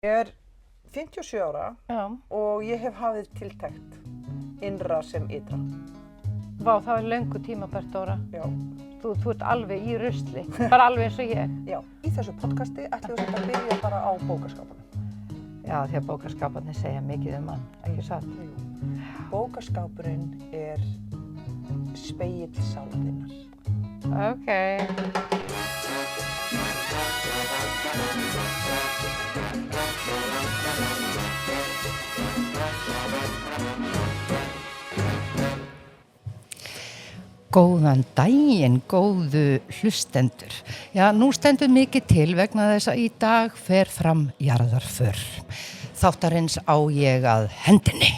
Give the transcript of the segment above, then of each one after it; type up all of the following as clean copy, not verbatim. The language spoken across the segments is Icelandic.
Ég 57 ára Já. og ég hef hafið tiltekt innra sem ytra. Vá, það löngu tímabært, Dóra. Já. Þú ert alveg í rusli, bara alveg eins og ég. Já. Í þessu podcasti ætlum við að byrja bara á bókaskápunum. Já, því að bókaskáparnir segja mikið mann, ekki satt? Jú. Bókaskápurinn spegill sálarinnar. Ok. Góðan daginn, góðu hlustendur. Já, nú stendur mikið til vegna þess að í dag fer fram jarðarför. Þáttarins á ég að hendinni,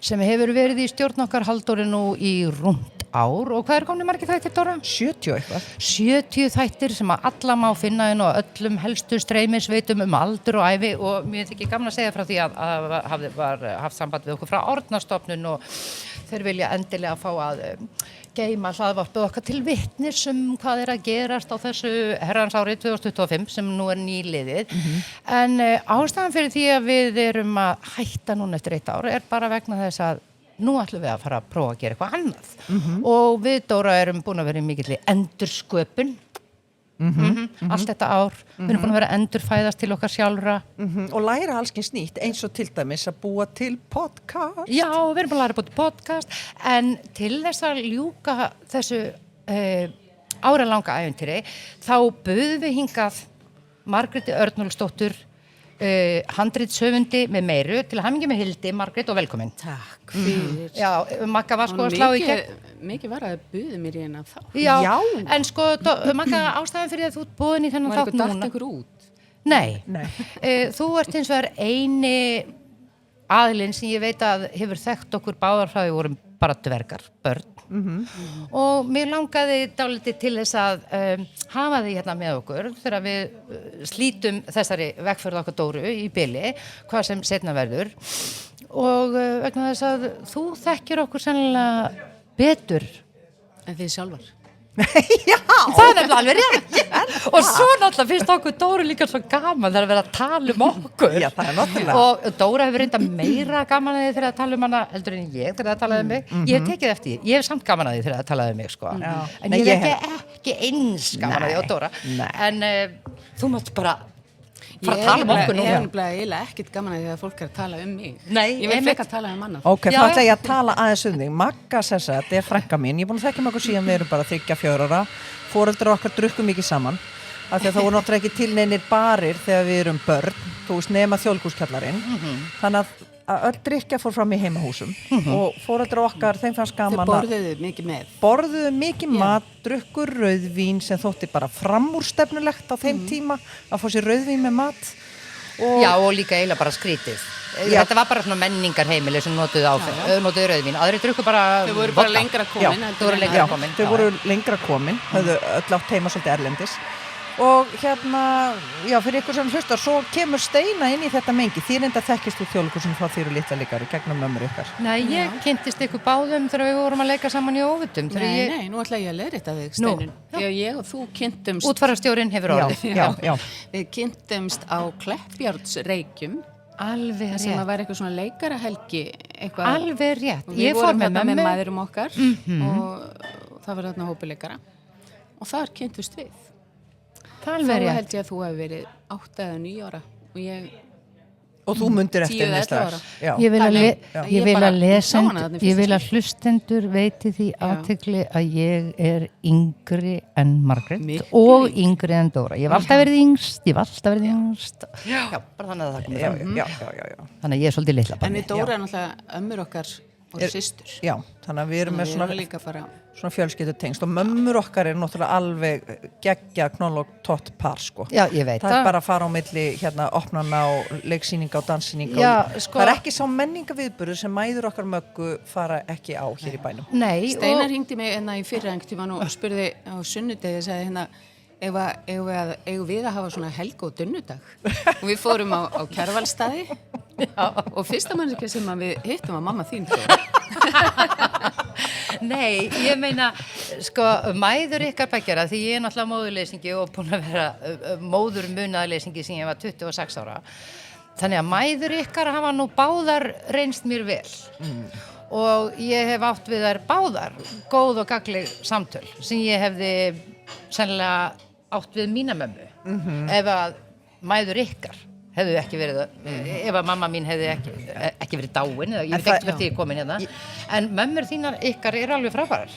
sem hefur verið í stjórn okkar Halldóri nú í rúmt ár. Og hvað komnir margir þættir, Dóra? 70 eitthvað. 70 þættir sem að alla má finna inn á öllum helstu streymisveitum aldur og ævi, og mér þykir gaman að segja frá því að var haft samband við okkur frá Árnastofnun og þeir vilja endilega fá að geyma hlaðvarpið okkar til vitnis hvað að gerast á þessu herrans árið 2025 sem nú nýliðið. En ástæðan fyrir því að við erum að hætta núna eftir 1 ár bara vegna þess að nú ætlum við að fara að prófa að gera eitthvað annað. Og við, Dóra, erum búin að vera í mikilli endursköpun. Allt þetta ár. Við erum búin að vera að endurfæðast til okkar sjálfra. Og læra allskyns nýtt, eins og til dæmis að búa til podcast. Já, við erum búin að læra að búa til podcast, en til þess að ljúka þessu áralanga ævintýri, þá buðum við hingað Margréti Örnólfsdóttur, handritshöfundi með meiru, til að hamingju með Hildi, Margrét, og velkomin. Takk fyrir. Já, Magga var sko að slá í gegn. Mikið var að buðu mér í hennan þá. Já, en sko, Magga, ástæðan fyrir að þú ert búin í þennan þátt núna. Var eitthvað dætt ykkur út? Nei. Þú ert hins vegar eini aðilinn sem ég veit að hefur þekkt okkur báðar frá, við vorum bara dvergar, börn. Og mér langaði dálítið til þess að hafa þig hérna með okkur þegar við slítum þessari vegferð okkar Dóru í bili, hvað sem seinna verður, og vegna þess að þú þekkir okkur sennilega betur En þið sjálfar? Já! Það alveg rétt. Og svo náttúrulega finnst okkur Dóru líka svo gaman þegar að vera að tala okkur. Já, það náttúrulega. Og Dóra hefur reynda meira gaman að því þegar að tala hana heldur en ég þegar að tala mig. Ég hef tekið eftir því. Ég hef samt gaman að því þegar að tala mig, sko. En Nei, ég hef ekki eins gaman að því á Dóra. Nei. En þú mátt bara Ég tala okkur hef núna. eiginlega ekkert gaman að því að fólk að tala mig. Nei, Ég vil einmitt. frekar tala annað. Ok, Já, þá ætla já. ég að tala aðeins þig. Magga Sessa, þetta frænka mín. Ég er búin að þekkja með okkur síðan við erum bara 3-4 ára. Foreldrar okkar drukkum mikið saman. Af því að það voru náttúrulega ekki til neinir barir þegar við erum börn. Þú veist, nema þjóðlíkhúskjallarinn. Þannig að öll drykkja fór fram í heimahúsum. Og foreldrar okkar, þeim fannst Þið gaman borðuðu mikið með. borðuðu mikið mat, drukkur rauðvín sem þótti bara framúrstefnulegt á þeim tíma að fá sér rauðvín með mat. Já, og líka eiginlega bara skrítið. Já. Þetta var bara svona menningarheimili sem notuðu rauðvín. Aðrir drukku bara Þau voru bara vodka. lengra Já, komin. þau voru lengra komin. Þau voru lengra komin, höfðu öll átt heima svolítið erlendis. Og hérna, já, fyrir ykkur sem hlustar, svo kemur Steina inn í þetta mengi. Þið enda þekkist úr þjóðleikhúsinu frá þið eru litla líkari, gegnum mömmur ykkar. Nei, ég kynntist ykkur báðum þegar við vorum að leika saman í Óvitum. Nei, nú ætla ég að leiðrétta þig, Steinun. Því að ég og þú kynntumst, Útfararstjórinn hefur orðið. Já. við kynntumst á Kleppjárnsreykjum, Alveg sem að rétt. vera eitthvað svona leikarahelgi, eitthvað. Alveg rétt. Og Ég við fór vorum með þarna með mömmu. mæðurum okkar og það var þarna hópuleikara. Og þar kynntust við. Það Þá alveg rétt. held ég að þú hefur verið 8 eða 9 ára og ég Og þú mundir 10 eftir henni eða 11 strax. ára. Já. Ég vil að, Þannig, ég vil bara að sá hana þarna í ég vil fyrsta að hlustendur veiti því athygli að ég er yngri en Margrét Miklu og yngri en Dóra. Ég hef alltaf verið yngst, Já, bara þannig að það komið fram. Já. Þannig að ég er svolítið litla En barni. við Dóra er náttúrulega ömmur okkar og systur. Já, þannig að við erum með Við erum svona líka bara, fjölskyldutengst og mömmur okkar er náttúrulega alveg geggja knoll og tott par, sko. Já, ég veit Það er bara að fara á milli hérna opnana og leiksýninga og danssýninga. Já, og sko- það er ekki sá menningaviðburður sem mæður okkar Möggu fara ekki á hér í bænum. Nei, Steinar og hringdi mig í fyrra einhvern tímann og spurði á sunnudegi, sagði hérna, eigum við að hafa svona helg- og dunnudag? Og við fórum á Kjarvalsstaði og fyrsta mannskja sem að við hittum var mamma þín. Nei, ég meina, sko, mæður ykkar beggja, því ég er náttúrulega móðurleysingi og búin að vera móður munaðarleysingi sem ég var 26 ára. þannig að mæður ykkar hafa nú báðar reynst mér vel og ég hef átt við þær báðar góð og gagleg samtöl sem ég hefði sennilega átt við mína mömmu ef að mæður ykkar hefðu ekki verið ef að mamma mín hefði ekki verið dáin eða ég fekk verið því komin hérna en mömmur þínar ykkar alveg frábærar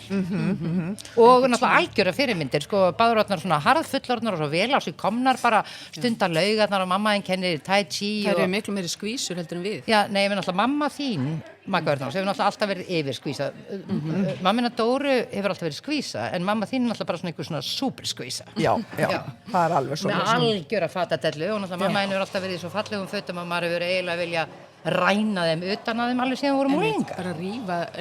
og náttúrulega algjöra fyrirmyndir sko báðurorðnar svona harðfullorðnar og svo vel á sig komnar bara stundar laugarnar og mamma þín kennir tai chi Það eru miklu meiri skvísur heldur en við Já, nei, ég náttúrulega mamma þín Magga Örnáls hefur náttúrulega alltaf verið yfir skvísa mammina Dóru hefur alltaf verið skvísa en mamma þín er náttúrulega bara svona einhver svona super skvísa Já, það alveg svona með algjöra fatadellu og náttúrulega mamma henni hefur alltaf verið í svo fallegum fötum að maður hefur eiginlega vilja ræna þeim utan að þeim alveg síðan voru múlingar bara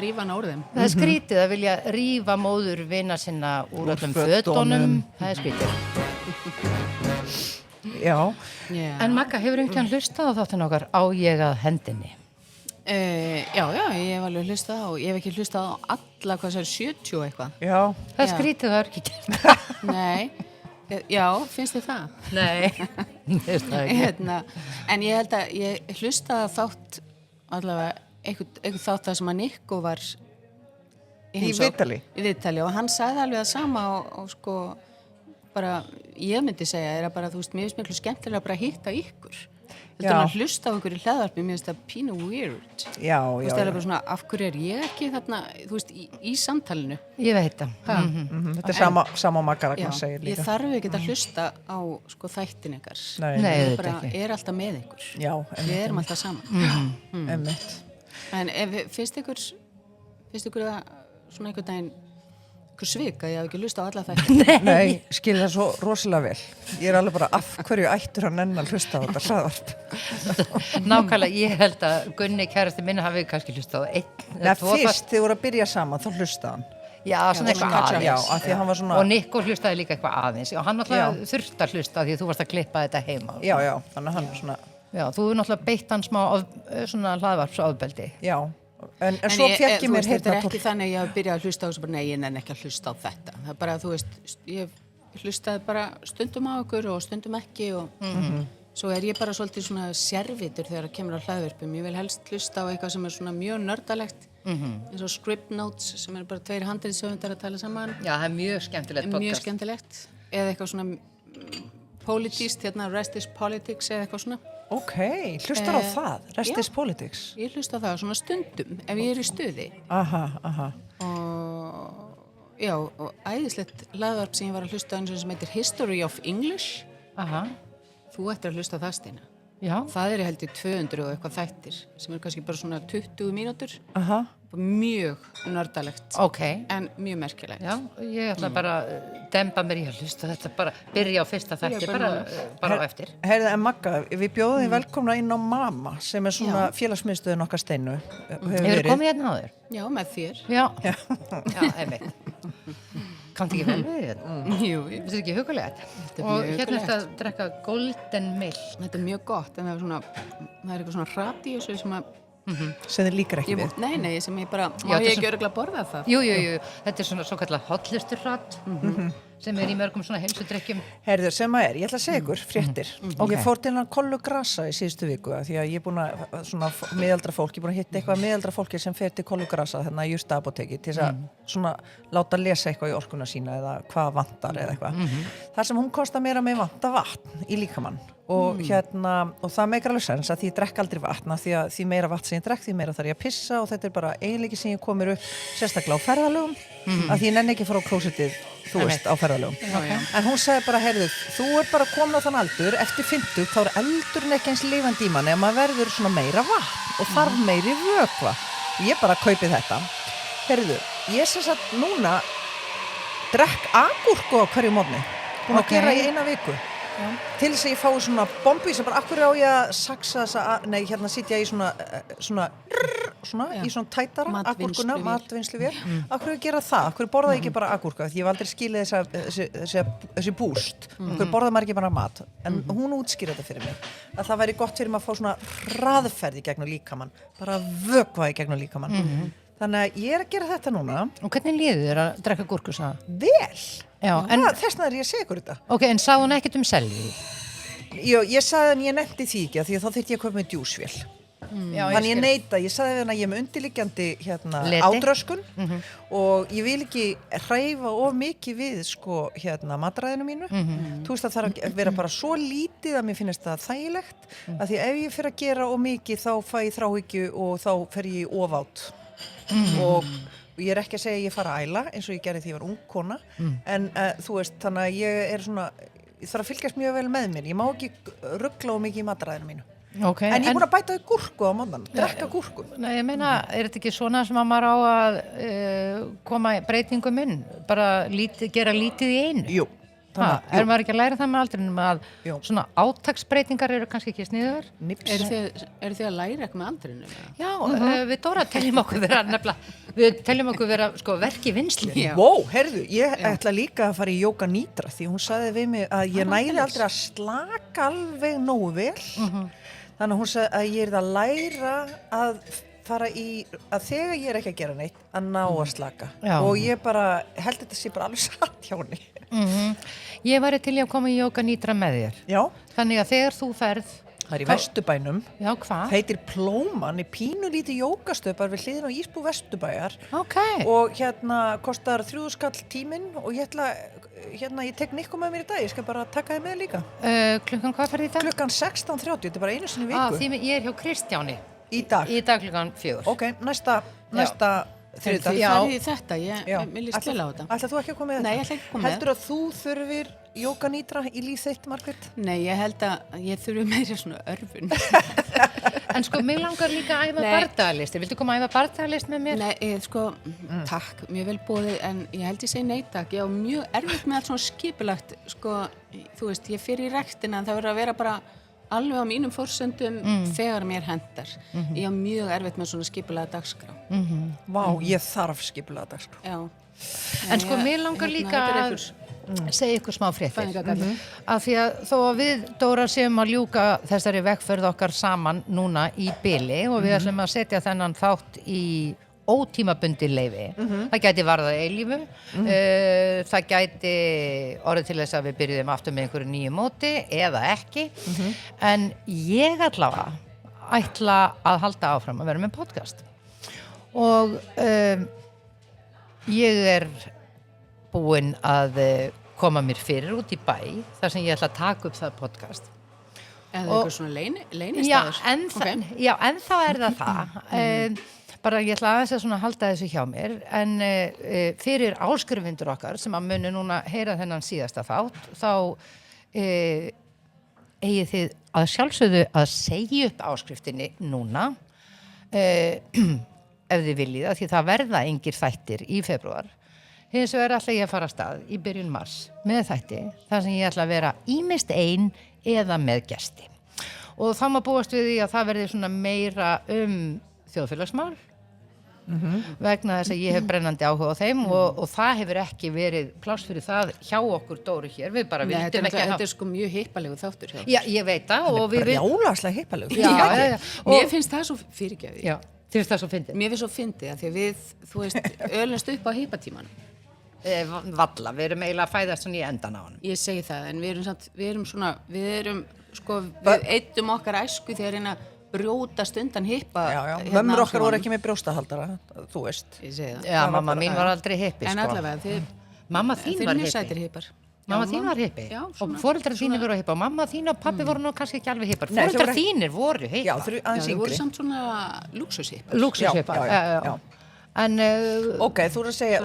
rífa hann úr þeim það er skrítið að vilja rífa móður vina sinna úr öllum fötunum það er skrítið Já. En Magga, hefur einhvern hlustað á þáttinn okkar á ég að hendinni? Já, ég hef alveg hlustað og ég hef ekki hlustað á alla, hvað sér, 70 eitthvað. Já. Það er skrítið, það er ekki gert. Nei, já, finnst þið það? Nei, finnst það ekki. En ég held að ég hlustaði þátt, allavega, einhvern þátt það sem að Nico var í viðtali. Í viðtali og hann sagði alveg það sama og sko, bara, ég myndi segja, er að bara, þú veist, mér finnst miklu skemmtilega bara að hitta ykkur. Þetta er að hlusta á ykkur í hlaðvarpi, mér finnst það pínu weird. Já. Þú veist, það er bara svona, af hverju er ég ekki þarna, þú veist, í samtalinu? Ég veit það. Þetta er sama Magga Ragnar segir líka. Ég þarf ekki að hlusta á, sko, þættin ykkar. Nei, ég bara er alltaf með ykkur. Já. Við erum alltaf saman. Einmitt. En finnst ykkur að svona einhvern daginn ykkur svik að ég haf ekki hlusta á alla þættin? Nei, skil það svo rosalega vel. Ég er alveg bara, af hverju ættur að nenn að hlusta á þetta hlaðvarp? Nákvæmlega, ég held að Gunni kærasti minna hafi kannski hlustað á einn Nei, fyrst þið voru að byrja saman, þá hlustaði hann. Já, svona eitthvað aðeins. Já, af því að hann var svona... Og Nico hlustaði líka eitthvað aðeins. Og hann náttúrulega þurfti að hlusta því að þú varst að klippa þetta heima. Já, þannig að hann svona... Já, þú hefur náttúrulega beitt hann smá svona hlaðvarpsofbeldi. Já, en svo fekk ég mér þetta er ekki þannig að ég hef byrjað að hlusta á þessu bara, nei, ég nenni ekki að hlusta á þetta. Það er bara, þú veist, ég hlustaði bara stundum á ykkur og stundum ekki og svo er ég bara svolítið svona sérvitur þegar það kemur á hlaðvörpum. Ég vil helst hlusta á eitthvað sem er svona mjög nördalegt eins og Script Notes sem er bara 2 handritshöfundar að tala saman. Já, það er mjög skemmtilegt podcast. Mjög skemmtilegt. Eða eitthvað svona politíst, Rest is Politics eða eitthvað svona. Ok, hlustar á það, Rest is Politics. Ég hlusta á það svona stundum ef ég er í stuði. Aha. Og æðislegt hlaðvarp sem ég var að hlusta á eins og sem heitir History of English. Aha. Þú ættir að hlusta á það, Stína. Já. Það er heldur 200 og eitthvað þættir sem er kannski bara svona 20 mínútur. Aha. Mjög nördalegt. Ok. En mjög merkilegt. Já, ég ætla bara að demba mér í að hlusta þetta bara, byrja á fyrsta þætti, bara á eftir. Heyrðu, en Magga, við bjóðum þið velkomna inn á Mama sem er svona félagsmiðstöðin okkar Steinu. Hefur komið hérna áður? Já, með þér. Já, einmitt. Kanntu ekki vel við þetta? Jú. Þetta er ekki hugulegt. Og hérna er þetta að drekka Golden Milk. Þetta er mjög gott, en það er eitthvað svona hrati í þessu sem að sem þið líkar ekki við. Nei, sem ég bara, má ég ekki örugglega borða það? Jú, þetta er svona kallað hollusturhrat sem er í mörgum svona heilsudrykkjum. Herður, sem að ég ætla að segja ykkur fréttir. Ég fór til hann Kollu Grassa í síðustu viku því að ég er búin að, svona miðaldra fólk, ég er búin að hitta eitthvað miðaldra fólki sem fer til Kollu Grassa þarna í Justa apóteki til þess að svona láta lesa eitthvað í orkuna sína eða hvað vantar eða eitthvað. Þar sem hún kostar mér að mig vanta vatn í líkamann. Og og það meikar alveg sens að því ég drekk aldrei vatn því að því meira vatn sem ég drekk því meira þarf ég að pissa og þetta er bara eiginleiki sem ég komir upp sérstaklega á ferðalögum að því ég nenni ekki að fara á klósettið þú veist á ferðalögum en hún sagði bara heyrðu þú er bara komin á þann aldur eftir 50 þá er eldurinn ekki eins lifandi í manni að maður verður svona meira vatn og þarf meiri vökva ég bara kaupið þetta heyrðu ég sem sagt núna drekk agúrku á hverju morgni búin að gera í 1 viku til þess að ég fái svona bombu sem bara akkur á ég að saksa þessa sitja í svona í svona tætara agúrkuna, matvinnsluvél akkur ég gera það, akkur borða ég ekki bara agúrka því ég hef aldrei skilið þessi búst, akkur borða maður ekki bara mat en hún útskýr þetta fyrir mig að það væri gott fyrir mig að fá svona hraðferð í gegnum líkamann, bara vökva í gegnum líkamann þannig að ég er að gera þetta núna Og hvernig líður þér að drekka gúrku, sagði? Vel! Já, þess vegna er ég að segja ykkur þetta Ok, en sagði hún ekkert selju? Ég sagði hann, ég nefndi því ekki því að þá þyrfti ég að kaupa með djúsvél. Þannig ég neita, ég sagði hann að ég er með undirliggjandi Leti. ádröskun og ég vil ekki hreyfa of mikið við sko matræðinu mínu. Þú veist að það þarf að vera bara svo lítið að mér finnst það þægilegt að því ef ég fer að gera of mikið þá fæ ég þráhyggju og þá fer ég í ofát og ég er ekki að segja að ég fara að æla eins og ég gerði því ég var ung kona en þú veist þannig að ég þarf að fylgjast mjög vel með mér, ég má ekki rugla of mikið í matræðinu mínu. Okay, en ég er búin að bæta í gúrku á mótnan, drekka gúrku. Nei, ég meina, er þetta ekki svona sem að maður á að koma breytingum inn? Bara gera lítið í einu? Jú. Er maður ekki að læra það með aldrinum að svona átaksbreytingar eru kannski ekki sniður? Eru þið að læra eitthvað með aldrinum? Já, við Dóra teljum okkur vera sko verk í vinslu. Wow, heyrðu, ég ætla líka að fara í Yoga Nidra því hún sagði við mig að ég næði aldrei að slaka alveg nógu vel. Þannig að hún sagði að ég að læra að fara í, að þegar ég er ekki að gera neitt, að ná að slaka. Og ég bara, held þetta sé bara alveg satt hjá henni. Ég væri til að koma í Yoga Nidra með þér. Já. Þannig að þegar þú ferð... Það er í Vesturbænum. Já, hvað? Það heitir Plóman, er pínulítið jógastöpar við hliðin á Ísbú Vesturbæjar. Ok. Og kostar 3 skall tíminn og ég tek Nikko með mér í dag, ég skal bara taka þið með líka. Klukkan hvað ferði í dag? Klukkan 16:30, þetta er bara einu sinni í viku. Því ég er hjá Kristjáni. Í dag? Í dag klukkan 4. Ok, næsta þriðjudag. Þið farið í þetta, mér líst vel á þetta. Ætlar þú ekki að koma með þetta? Nei, ég ætla ekki að koma með. Heldur að þú þurfir Yoga Nidra í líf þitt, Margrét? Nei, ég held að ég þurfi meira svona örfun. En sko, mig langar líka að æfa bardagalistir. Viltu koma að æfa bardagalistir með mér? Nei, takk, mjög vel boðið, en ég held ég segi nei takk. Ég á mjög erfitt með allt svona skipulagt, sko, þú veist, ég fer í rektina, en það verður að vera bara alveg á mínum forsendum þegar mér hendar. Ég á mjög erfitt með svona skipulaða dagskrá. Vá, ég þarf skipulaða dagskrá. Já. En sko, mér langar líka að segja ykkur smá fréttir. Af því að þó að við, Dóra, séum að ljúka þessari vegferð okkar saman núna í bili og við ætlum að setja þennan þátt í ótímabundi leyfi. Það gæti varðað eilífu. Það gæti orðið til þess að við byrjuðum aftur með einhverju nýju móti eða ekki. En ég allavega ætla að halda áfram að vera með podcast. Og ég er búin að koma mér fyrir út í bæ þar sem ég ætla að taka upp það podcast. Eða eitthvað svona leynistæður? Já, en þá er það. Bara ég ætla aðeins að svona halda þessu hjá mér, en fyrir áskrifundur okkar sem að muni núna heyra þennan síðasta þátt, þá eigið þið að sjálfsögðu að segja upp áskriftinni núna, ef þið viljið, því það verða engir þættir í febrúar. Hins vegar ætla ég að fara af stað í byrjun mars með þætti, þar sem ég ætla að vera ýmist ein eða með gesti. Og þá má búast við því að það verði svona meira þjóðfélagsmál, vegna þess að ég hef brennandi áhuga á þeim og það hefur ekki verið pláss fyrir það hjá okkur Dóru hér. Við bara vildum ekki Þetta er sko mjög hippalegu þáttur hjá. Já, ég veit það. Það er brjálaslega hippalegu. Já. Mér finnst það svo fyrirgefið. Já, þér finnst það svo fyndið. Mér finnst svo fyndið að því að við, þú veist, ölumst upp á hippatímanum. Valla, við erum eiginlega að fæðast svona í endan á hann. Ég segi það, en við eyddum okkar æsku þegar brjótast undan hippa. Mömmur okkar voru ekki með brjóstahaldara, þú veist. Ég segi það. Já, mamma mín var aldrei hippi, sko. En allavega, mamma þín var hippi. Sætir hippar. Mamma þín var hippi. Já, og foreldrar þínir voru hippi og mamma þín og pappi voru nú kannski ekki alveg hippar. Foreldrar þínir voru hippa. Já, þau voru samt svona lúxushippar. Lúxushippar, já. En ok, þú voru að segja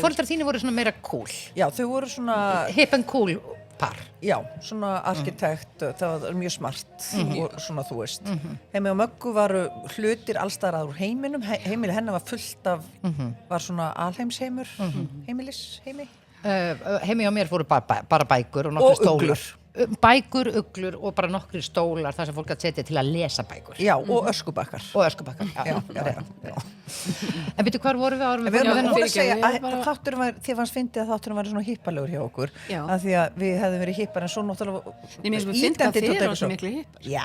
foreldrar þínir voru svona meira cool. Já, þau voru svona hip and cool par. Já, svona arkitekt, það var mjög smart og svona þú veist. Heimi og Möggu varu hlutir allstaðar úr heiminum, heimili hennar var fullt af, var svona alheimsheimur, heimilisheimi. Heimi á mér voru bara bækur og nokkri stólar. Bækur, uglur og bara nokkri stólar þar sem fólk að setja til að lesa bækur. Já, og öskubakkar. Já. En byrju, hvar vorum við árum? Við vorum að segja að þið fannst fyndið að þátturinn var svona hippalegur hjá okkur. Af því að við hefðum verið hippar en svo náttúrulega... Nei, mér finnst að þið eru svo miklu hippar. Já,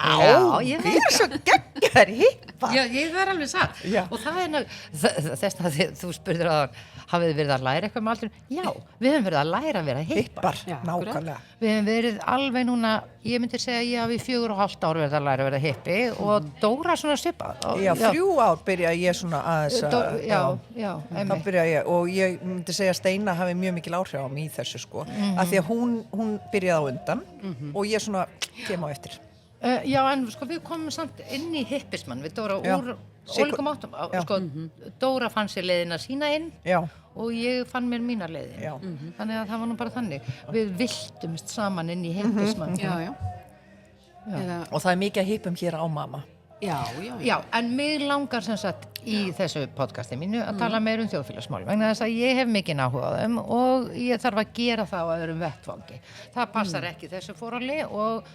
þið eru svo geggar hippar. Já, ég verð alveg satt. Og það er þess að þú spurðir að hafið þið verið að læra eitthvað með aldrei? Já, við höfum verið að læra að vera hippar. Hippar, nákvæmlega. Við höfum verið alveg núna, ég myndi segja ég hafi 4,5 ár verið að læra að vera hippi og Dóra svona svipað. Já, 3 ár byrja ég svona aðeins að... Já, þá byrja ég og ég myndi segja að Steina hafi mjög mikil áhrif á mig í þessu sko. Af því að hún byrjaði á undan og ég svona kem á eftir. Já, en sko við komum samt inn í hippismann, við Dóra úr ólíkum áttum, sko Dóra fann sér leiðina sína inn og ég fann mér mína leiðin, þannig að það var nú bara þannig, við viltumst saman inn í hippismann. Já. Og það mikið að hippum hér á mamma. Já, en mig langar sem sagt í þessu podcasti mínu að tala meir þjóðfélagsmál, vegna þess að ég hef mikinn áhuga á þeim og ég þarf að gera það á öðrum vettvangi. Það passar ekki þessu fórali og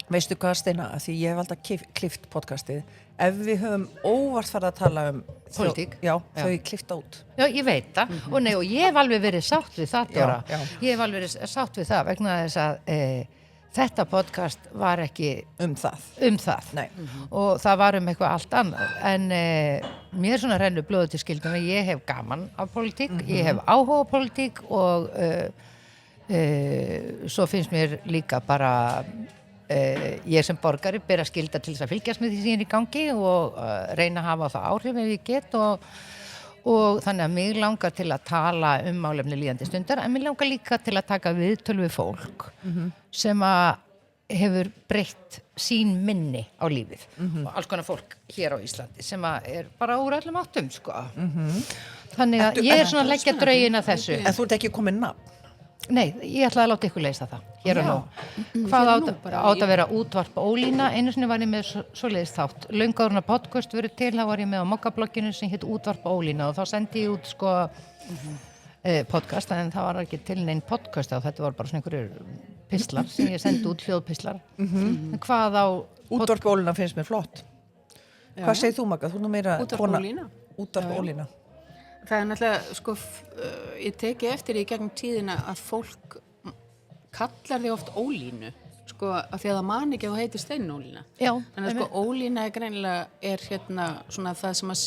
veistu hvað Steina, því ég hef alltaf klift podcastið, ef við höfum óvart farið að tala pólitík, þau klifta út. Já, ég veit það og ég hef alveg verið sátt við það, Dóra. Ég hef alveg verið sátt við það vegna þess að þetta podcast var ekki um það. Nei. Og það var eitthvað allt annað en mér svona rennur blóðið til skyldum að ég hef gaman af pólitík, ég hef áhuga á pólitík og svo finnst mér líka bara ég sem borgari ber að skylda til þess að fylgjast með því sem er í gangi og reyna að hafa það áhrif ef ég get og þannig að mig langar til að tala málefni líðandi stundar en mig langar líka til að taka viðtöl við fólk sem að hefur breytt sín minni á lífið og alls konar fólk hér á Íslandi sem að bara úr öllum áttum sko. Þannig að ég svona að leggja draugin að þessu. En þú ert ekki komin nafn? Nei, ég ætlaði að láta ykkur leysa það hér og nú. Hvað átt að vera útvarp Ólína, einu sinni var ég með svoleiðis þátt. Löngu áður en að podcast verið til, þá var ég með á mokkablogginu sem hétt útvarp Ólína og þá sendi ég út sko podcast, en það var ekki til neinn podcast á, þetta var bara svona einhverjir pistlar sem ég sendi út, hljóðpistlar. Hvað á... Útvarp Ólína finnst mér flott. Hvað segir þú, Magga? Þú nú meira... Útvarp Ólína. Útvarp Ólína. Það náttúrulega, sko, ég teki eftir í gegnum tíðina að fólk kallar þig oft Ólínu, sko, af því að það man ekki að þú heitir Steinólína. Já. Þannig að sko Ólína greinilega hérna svona það sem að...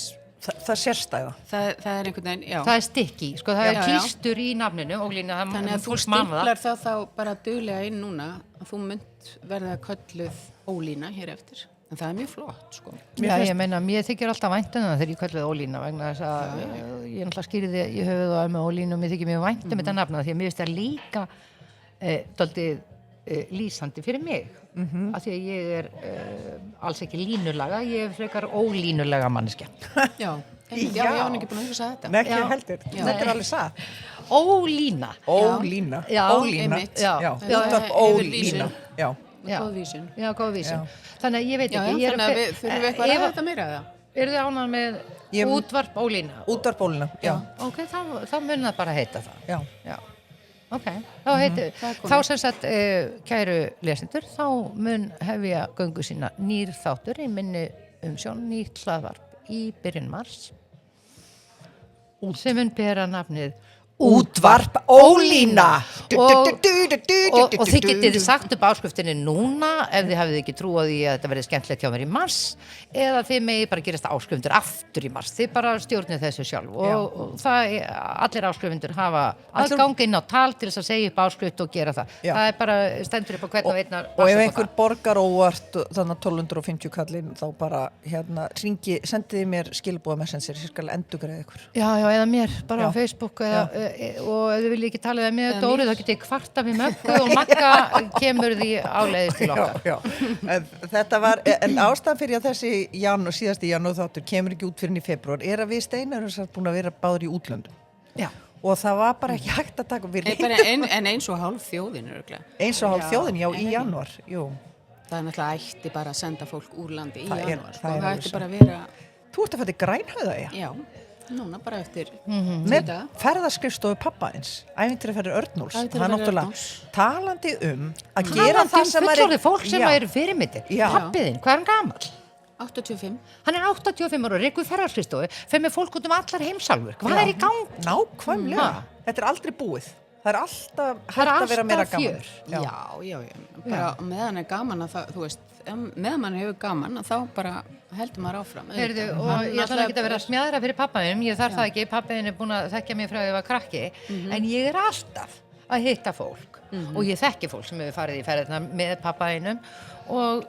Það sérstæða. Það einhvern veginn, já. Það stikki, sko, það klístur í nafninu, Ólína, þannig að þú stiklar þá bara duglega inn núna að þú munt verða kölluð Ólína hér eftir. En það mjög flott, sko. Já, ég meina, mér þykir alltaf vænt um það þegar ég kölluði Ólína vegna þess að ég náttúrulega skýrði í höfuð og með Ólínu og mér þykir mjög vænt þetta nafna því að mér finnst það líka dálítið lýsandi fyrir mig af því að ég alls ekki línulaga, ég frekar ólínulega manneskja. Já, ég var ekki búin að hugsa þetta. Nei, ekki heldur. Þetta alveg satt. Ólína. Ólína. Ólína. Útvarp Ólína. Já. Góð vísun. Já, góð vísun. Þannig að ég veit ekki. Þannig að við þurfum eitthvað að ræða þetta meira eða? Eru þið ánægðar með útvarp Ólína? Útvarp Ólína, já. Ok, þá mun það bara heita það. Já. Ok, þá sem sagt, kæru lesendur, þá mun hefja göngu sína nýr þáttur í minni umsjón, nýtt hlaðvarp í byrjun mars sem mun bera nafnið Útvarp Ólína. Og þið getið sagt upp áskriftinni núna ef þið hafið ekki trú á því að þetta verði skemmtilegt hjá mér í mars eða þið megi bara gerast áskrifendur aftur í mars. Þið bara stjórnið þessu sjálf og það allir áskrifendur hafa aðgang inn á tal til þess að segja upp áskrift og gera það. Það er bara stendur upp á hvern og einnar. Og ef einhver borgar óvart þannig að 1250 kallinn þá bara sendiði mér skilabóða messenger, ég skal endurgreiða ykkur. Já, eða mér bara á Facebook eða og ef þið viljið ekki tala við með Dóri þá getið kvarta við Möggu og Magga kemur því áleiðis til okkar. Já. Þetta var, en ástæðan fyrir að þessi síðasti janúar þáttur kemur ekki út fyrir í febrúar er að við Steinar erum búin að vera báður í útlöndum. Já. Og það var bara ekki hægt að taka en eins og hálf þjóðin örugglega. Eins og hálf þjóðin, já, í janúar. Jú. Það er náttúrulega ætti bara að senda fólk úr landi í janúar. Það ætti bara að vera... Þú ert að fara til Grænhöfða, Já. Núna bara eftir með ferðaskrifstofu pappaðins ævintýra fyrir Örnúls það er náttúrulega talandi að gera það sem fullorðið fólk sem eru fyrirmyndir pappiðinn, hvað er hann gamall? 85. Hann er 85 ára og rekur ferðaskrifstofu fer með fólk út allar heimsálfur hvað er í gang? Nákvæmlega, þetta er aldrei búið Það alltaf hægt að vera meira gaman. fjör. Já. Bara meðan er gaman að það, þú veist, meðan mann hefur gaman að þá bara heldur maður áfram. Heyrðu, og ég ætla ekki að vera smjaðra fyrir pappa minn, ég þarf það ekki, pappa minn er búin að þekkja mig frá því að ég var krakki, en ég er alltaf að hitta fólk og ég þekki fólk sem hefur farið í ferðina með pappa minnum og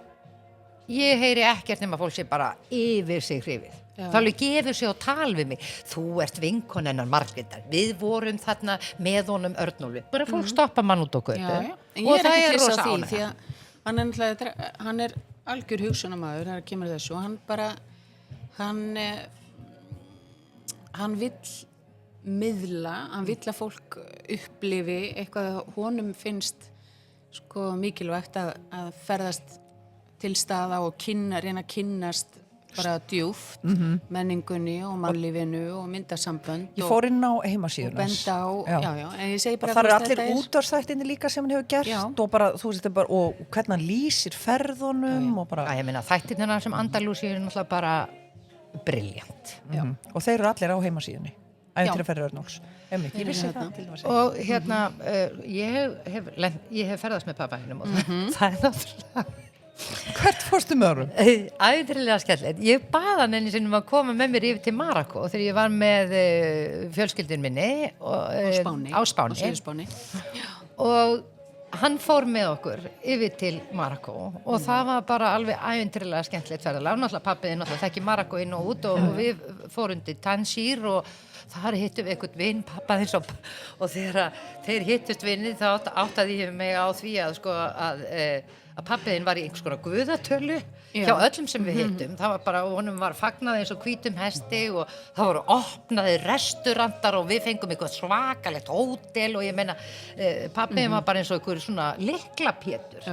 ég heyri ekkert nema fólk sé bara yfir sig hrifið. Þá alveg gefur sig á tal við mig. Þú ert vinkon hennar Margrétar. Við vorum þarna með honum Örnólfi. Bara fólk stoppa mann út á götu. Já. En Og ég er það ekki er hissa rosa á því, ánægja. því að hann er algjör hugsunamaður þegar kemur að þessu og hann bara, hann vill miðla, hann vill að fólk upplifi eitthvað að honum finnst sko mikilvægt að ferðast til staða og reyna að kynnast bara djúpt menningunni og mannlífinu og myndasambönd Ég fór inn á heimasíðuna. og benda á, já, en ég segi bara Það þú eru veist, allir útvarpsþættirnir líka sem hann hefur gert Já. og bara, þú veist, bara, og hvernig hann lýsir ferðunum og bara, Ég meina þættirna sem Andalúsi er náttúrulega bara briljant. og þeir eru allir á heimasíðunni. Ævintýraferðir Örnólfs. Einmitt, ég vissi það til dæmis. Og hérna, ég hef ferðast með pappa hinnum og það er náttúrulega Hvert fórstu með honum? ævintýralega skemmtilegt. Ég bað hann einu sinni að koma með mér yfir til Marokkó þegar ég var með fjölskyldun minni á Spáni. Suðurspáni. Og hann fór með okkur yfir til Marokkó og það var bara alveg ævintýralega skemmtilegt ferðalag. Náttúrulega pappiði náttúrulega þekki Marokkó inn og út og við fórum til Tangier og þar hittum við einhvern vinn pappaðins og þegar þeir hittust vinnið þá áttaði ég mig á því að sko að pappiðin var í einhvers konar guðatölu hjá öllum sem við hittum. Það var bara, honum var fagnað eins og hvítum hesti og það voru opnaði restaurantar og við fengum eitthvað svakalegt hótel og ég meina pappiðin var bara eins og einhver svona lyklapétur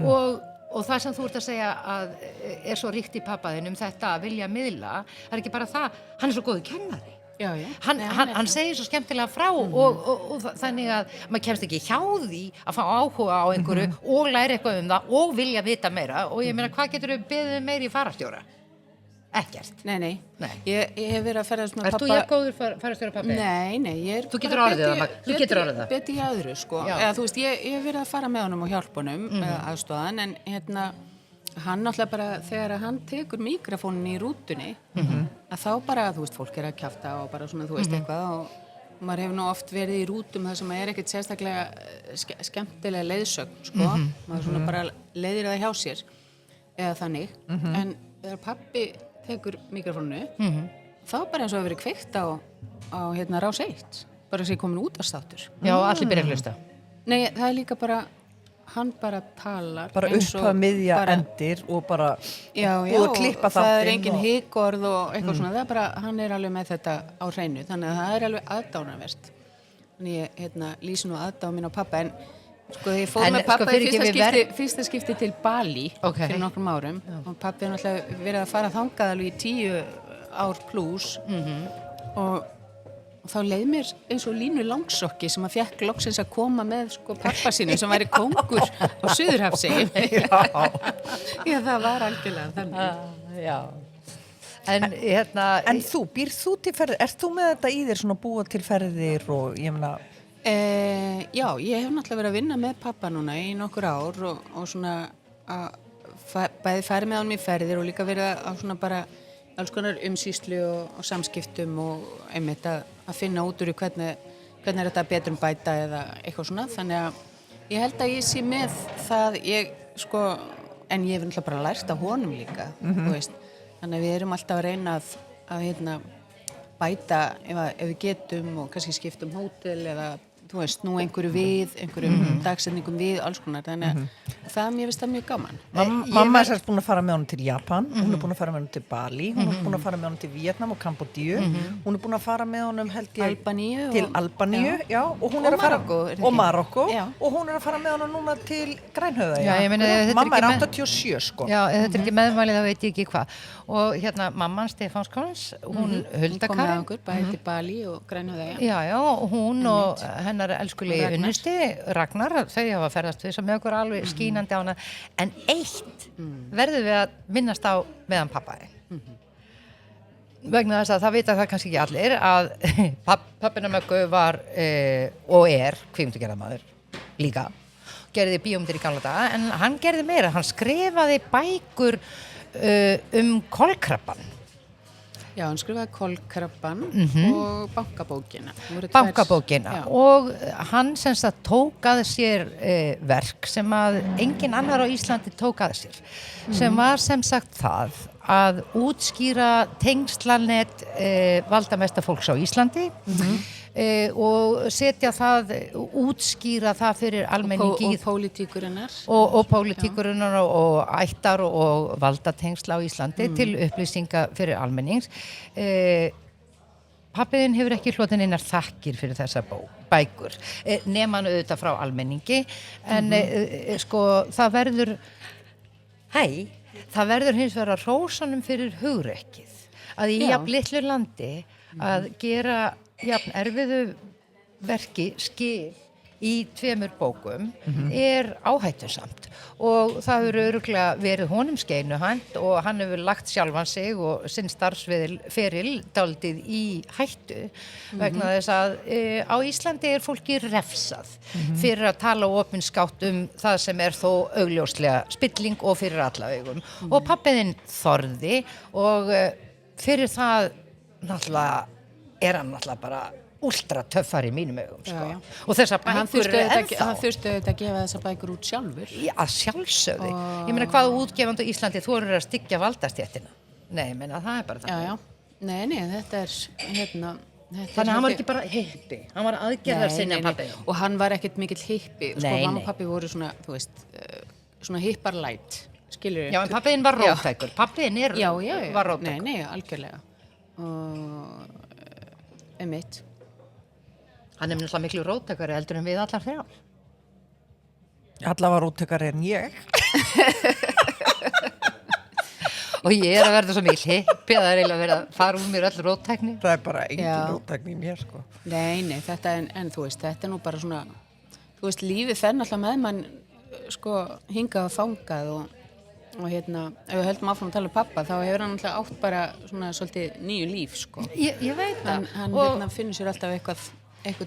og það sem þú ert að segja að er svo ríkt í pappaðin þetta að vilja miðla, það er ekki bara það, hann er svo góður kennari. Hann segir svo skemmtilega frá og þannig að maður kemst ekki hjá því að fá áhuga á einhverju og læra eitthvað það og vilja vita meira og ég meina hvað getur við beðið meira í fararstjóra? Ekkert. Nei. Ég hef verið að ferðast með pappa. Ert þú jafngóður fararstjóra pappi? Nei, ég er Þú getur orðið það. Beti í öðru, sko. Eða, þú veist, ég hef verið að fara með honum og hjálpa honum með aðstoðan, en hann náttúrulega bara, þegar hann tekur mikrofónin í rútunni, að þá bara, þú veist, fólk er að kjafta og bara svona, þú veist, eitthvað og maður hefur nú oft verið í rútum þar sem er ekkert sérstaklega skemmtilega leiðsögn, sko. Maður svona bara leiðir það hjá sér, eða þannig. En þegar pappi tekur mikrofónu, þá bara eins og að verið kveikt á Rás 1, bara sem ég komin út af státtur. Já, allir byrja að hlusta. Nei, það er líka bara hann bara talar bara upphaf miðja endir og bara búið að klippa þáttinn það er engin hikkorð og eitthvað svona, það er bara, hann er alveg með þetta á hreinu, þannig að það er alveg aðdánarvert þannig ég lýsi nú aðdán mín á pappa en sko þegar ég fór með pappa í fyrsta skipti til Bali fyrir nokkrum árum og pappi er náttúrulega verið að fara þangað alveg í 10 ár pluss og þá leið mér eins og Línu Langsokki sem að fekk loksins að koma með sko pappa sínu sem væri kóngur á Suðurhafseyjum. Já, það var algjörlega þannig. En þú, býrð þú til ferðir? Ert þú með þetta í þér svona búa til ferðir og ég meina? Já, ég hef náttúrulega verið að vinna með pappa núna í nokkur ár og svona bæði farið með honum í ferðir og líka verið að svona bara alls konar umsýslu og samskiptum og einmitt að finna út úr hvernig er þetta betur bæta eða eitthvað svona, þannig að ég held að ég sé með það, en ég hef náttúrulega bara lært af honum líka, þú veist, þannig að við erum alltaf að reyna að bæta ef við getum og kannski skiptum hótel eða þú veist, nú einhverjum dagsetningum við, alls konar, þannig að það mér finnst það mjög gaman. Mamma er sérst búin að fara með honum til Japan, hún er búin að fara með honum til Bali, hún er búin að fara með honum til Vietnam og Kambodíu, hún er búin að fara með honum held ég til Albaníu, já, og hún er að fara og Marokkó og hún er að fara með honum núna til Grænhöfða, mamma er 87 sko. Já, þetta er ekki meðmælið, það veit ég ekki hvað og mamman Stefáns Kons, hún Hulda Karin, kom með okkur, bæði til Bali og Grænhöfða, já, hún og hennar elskulegi unnusti Ragnar, þau hafa ferðast við sem okkur alveg skínandi á hana en eitt verðum við að minnast á meðan pappaði vegna þess að það vita það kannski ekki allir að pappina Möggu var og kvikmyndagerðarmaður líka, gerði bíómyndir í gamla daga, en hann gerði meira, hann skrifaði bækur kolkrabbann. Já, hann skrifaði kolkrabbann og bankabókina. Bankabókina og hann sem sagt tók að sér verk sem að engin annar á Íslandi tók að sér, sem var sem sagt það að útskýra tengslanet valdamesta fólks á Íslandi og setja það, útskýra það fyrir almenningi og pólitíkurinnar og pólitíkurinnar og ættar og valdatengsla á Íslandi til upplýsinga fyrir almennings. Pappiðinn hefur ekki hlotið neinar þakkir fyrir þessa bækur, nema hann auðvitað frá almenningi, en sko það verður hins vegar að hrósanum fyrir hugrekkið, að í jafn litlu landi að gera jafn erfiðu verki skil í 2 bókum áhættusamt og það hefur örugglega verið honum skeinuhænt og hann hefur lagt sjálfan sig og sinn starfsferil dálítið í hættu vegna þess að á Íslandi fólki refsað fyrir að tala opinskátt það sem þó augljóslega spilling og fyrir alla augum og pappiðinn þorði og fyrir það náttúrulega hann náttúrulega bara ultra töffar í mínum augum sko. Og þessar bækur ennþá. Hann þurfti auðvitað að gefa þessar bækur út sjálfur. Já, að sjálfsögðu. Ég meina hvaða útgefandi á Íslandi þú að styggja valdastéttina? Nei, ég meina það bara það. Já. Nei, þetta Þannig að hann var ekki bara hippi, hann var aðgerðarsinni af pappi. Og hann var ekkert mikill hippi. Sko, mamma og pappi voru svona, þú veist, svona hipparlæt, skilur. Já, en pappiðinn var róttækur. Pappiðinn var róttækur. Nei, algjörlega. Og einmitt. Hann náttúrulega miklu róttækari heldur en við allar þrjár. Alla var róttækari en ég. Og ég að verða svo mikil hippi að það eiginlega verið að fara úr mér öll róttækni. Það bara engin róttækni í mér, sko. Nei, þetta en þú veist, þetta nú bara svona, þú veist, lífið fer náttúrulega með mann, sko, hingað og þangað og ef við höldum áfram að tala pappa, þá hefur hann náttúrulega átt bara svona svolítið nýju líf, sko. Ég veit það. Hann finnur sér alltaf eitthvað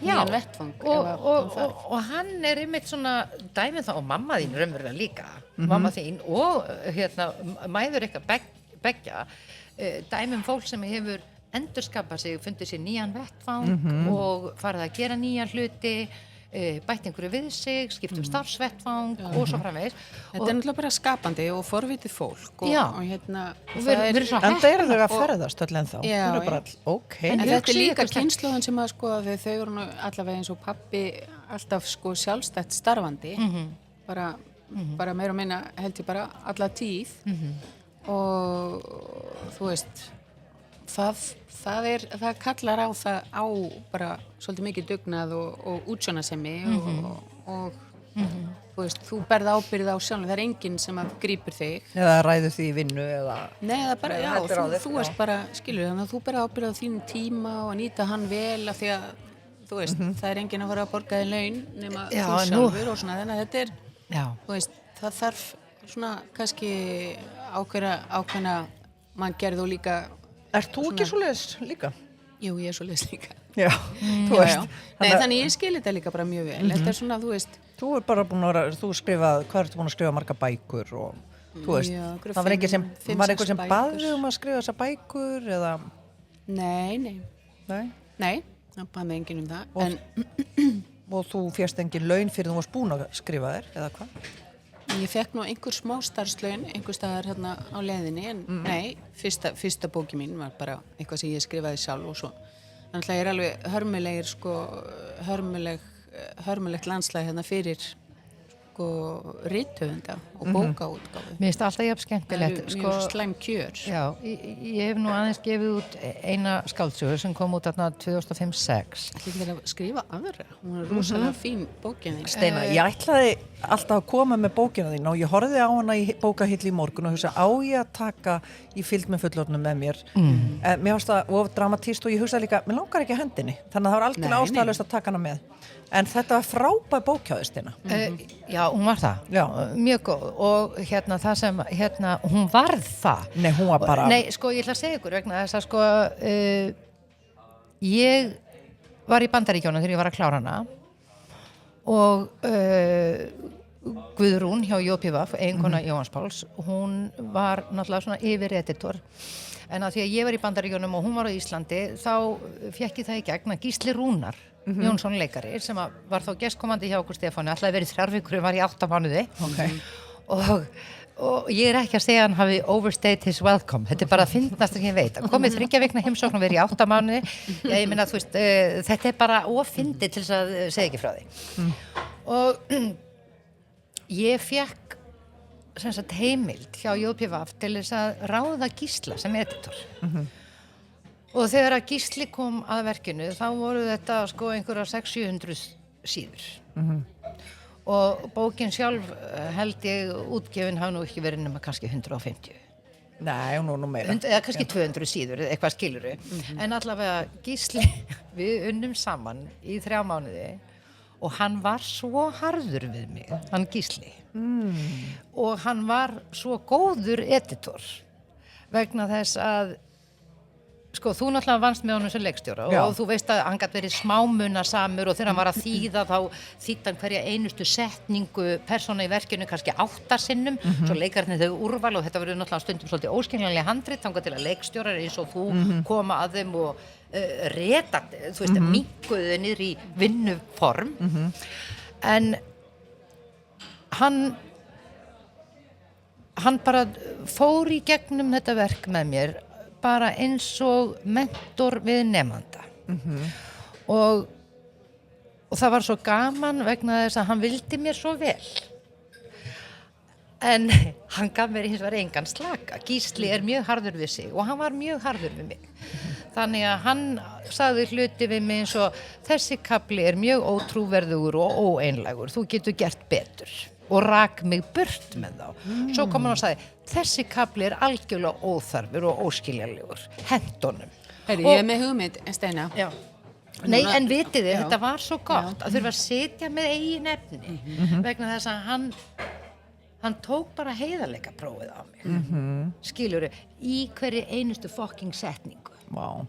nýjan vettfang. Og hann einmitt svona dæmið það, og mamma þín raunverulega líka, mamma þín og mæður eitthvað beggja, dæmum fólk sem hefur endurskapað sig, fundið sér nýjan vettfang og farið að gera nýja hluti, bætt einhverju við sig, skiptum starfsvettfang og svo framvegis. Þetta náttúrulega bara skapandi og forvitið fólk og en það þau að ferðast öll ennþá. Það bara En þetta líka kynslóðan sem að sko þau eru nú allavega eins og pappi alltaf sko sjálfstætt starfandi bara meira og minna held ég bara alla tíð og þú veist það kallar á það á bara svolítið mikið dugnað og útsjónasemi og þú veist, þú berð ábyrgð á sjálf, það enginn sem að grípur þig eða ræður því í vinnu eða það bara, þú veist bara skilur þannig að þú berð ábyrgð á þínum tíma og að nýta hann vel af því að þú veist, það enginn að fara að borga þig laun nema þú sjálfur og svona, þannig að þetta þú veist, það þarf svona kannski ákveðna manngerð og líka Ert þú ekki svoleiðis líka? Jú, ég svoleiðis líka. Já, þú veist. Nei, þannig ég skil þetta líka bara mjög vel. Þetta svona, þú veist. Þú bara búin að hvað ertu búin að skrifa marga bækur og þú veist. Já, það var einhver sem baði að skrifa þessa bækur eða? Nei, það baði mig enginn það. Og þú fékkst engin laun fyrir þú varst búin að skrifa þér eða hvað? Ég fekk nú einhver smá starfslaun einhver staðar hérna á leiðinni en nei, fyrsta bóki mín var bara eitthvað sem ég skrifaði sjálf og svo þannig að ég alveg hörmulegt landslag hérna fyrir rithöfunda og bókaútgáfu. Mér finnst alltaf jafn skemmtilegt. Það mjög slæm kjör. Já, ég hef nú aðeins gefið út eina skáldsögu sem kom út þarna 2005-06. Ætli ekki að skrifa aðra? Hún er rosalega fín bókin þín. Steina, ég ætlaði alltaf að koma með bókina þín og ég horfði á hana í bókahillu í morgun og hugsa á ég að taka í fylgd með fullorðnum með mér. Mér varst það of dramatíst og ég hugsaði líka, mér langar ekki að hendinni, þannig að það var algjörlega ástæðulaust að taka hana með. En þetta var frábær bók hjá þér, Stína. Já, hún var það. Já. Mjög góð. Og það sem, hún varð það. Nei, hún var bara... Nei, sko, ég ætla að segja ykkur vegna þess að sko, ég var í Bandaríkjónum þegar ég var að klára hana og Guðrún hjá JPVF, eiginkona Jóhanns Páls, hún var náttúrulega svona yfireditor. En að því að ég var í Bandaríkjónum og hún var á Íslandi, þá fékk ég það í gegn að Gísli Rúnar, Jónsson leikari, sem var þá gestkomandi hjá okkur Stefáni, alltaf verið 3 vikur, var í 8 mánuði. Okay. Og ég ekki að segja að hann hafi overstayed his welcome. Þetta bara að fyndnast að ég veit. Að komið 3 vikna heimsókn og verið í 8 mánuði. Já, ég meina, þú veist, þetta bara ofyndið til þess að segja ekki frá því. Og ég fékk sem sagt heimild hjá JPVF til þess að ráða Gísla sem editor. Og þegar að Gísli kom að verkinu þá voru þetta sko einhverjar 600-700 síður. Og bókin sjálf held ég útgefin hafa nú ekki verið nema kannski 150. Nei, nú meira. Eða kannski 200 síður, eitthvað skiluru. En allavega Gísli, við unnum saman í 3 mánuði og hann var svo harður við mig, hann Gísli. Og hann var svo góður editor vegna þess að sko, þú náttúrulega vannst með honum sem leikstjóra og þú veist að hann gat verið smámunasamur og þegar hann var að þýða þá þýddi hann hverja einustu setningu persóna í verkinu kannski 8 sinnum svo leikarnir þau úrval og þetta verður náttúrulega stundum svolítið óskiljanlega handrit þangað til að leikstjórar eins og þú koma að þeim og reta, þú veist, minnkuðu niður í vinnuform en hann bara fór í gegnum þetta verk með mér bara eins og mentor við nemanda og það var svo gaman vegna þess að hann vildi mér svo vel en hann gaf mér hins vegar engan slaka. Gísli mjög harður við sig og hann var mjög harður við mig þannig að hann sagði hluti við mig eins og þessi kafli mjög ótrúverðugur og óeinlægur, þú getur gert betur og rak mig burt með þá. Svo kom hann og sagði, þessi kafli algjörlega óþarfur og óskiljanlegur. Hentunum. Heyrðu, ég með hugmynd, Steina. Já. Nei, en vitið þið, þetta var svo gott að þurfa að sitja með eigin efni vegna þess að hann tók bara heiðarleika prófið á mig. Skilurðu, í hverju einustu fucking setningu. Vá.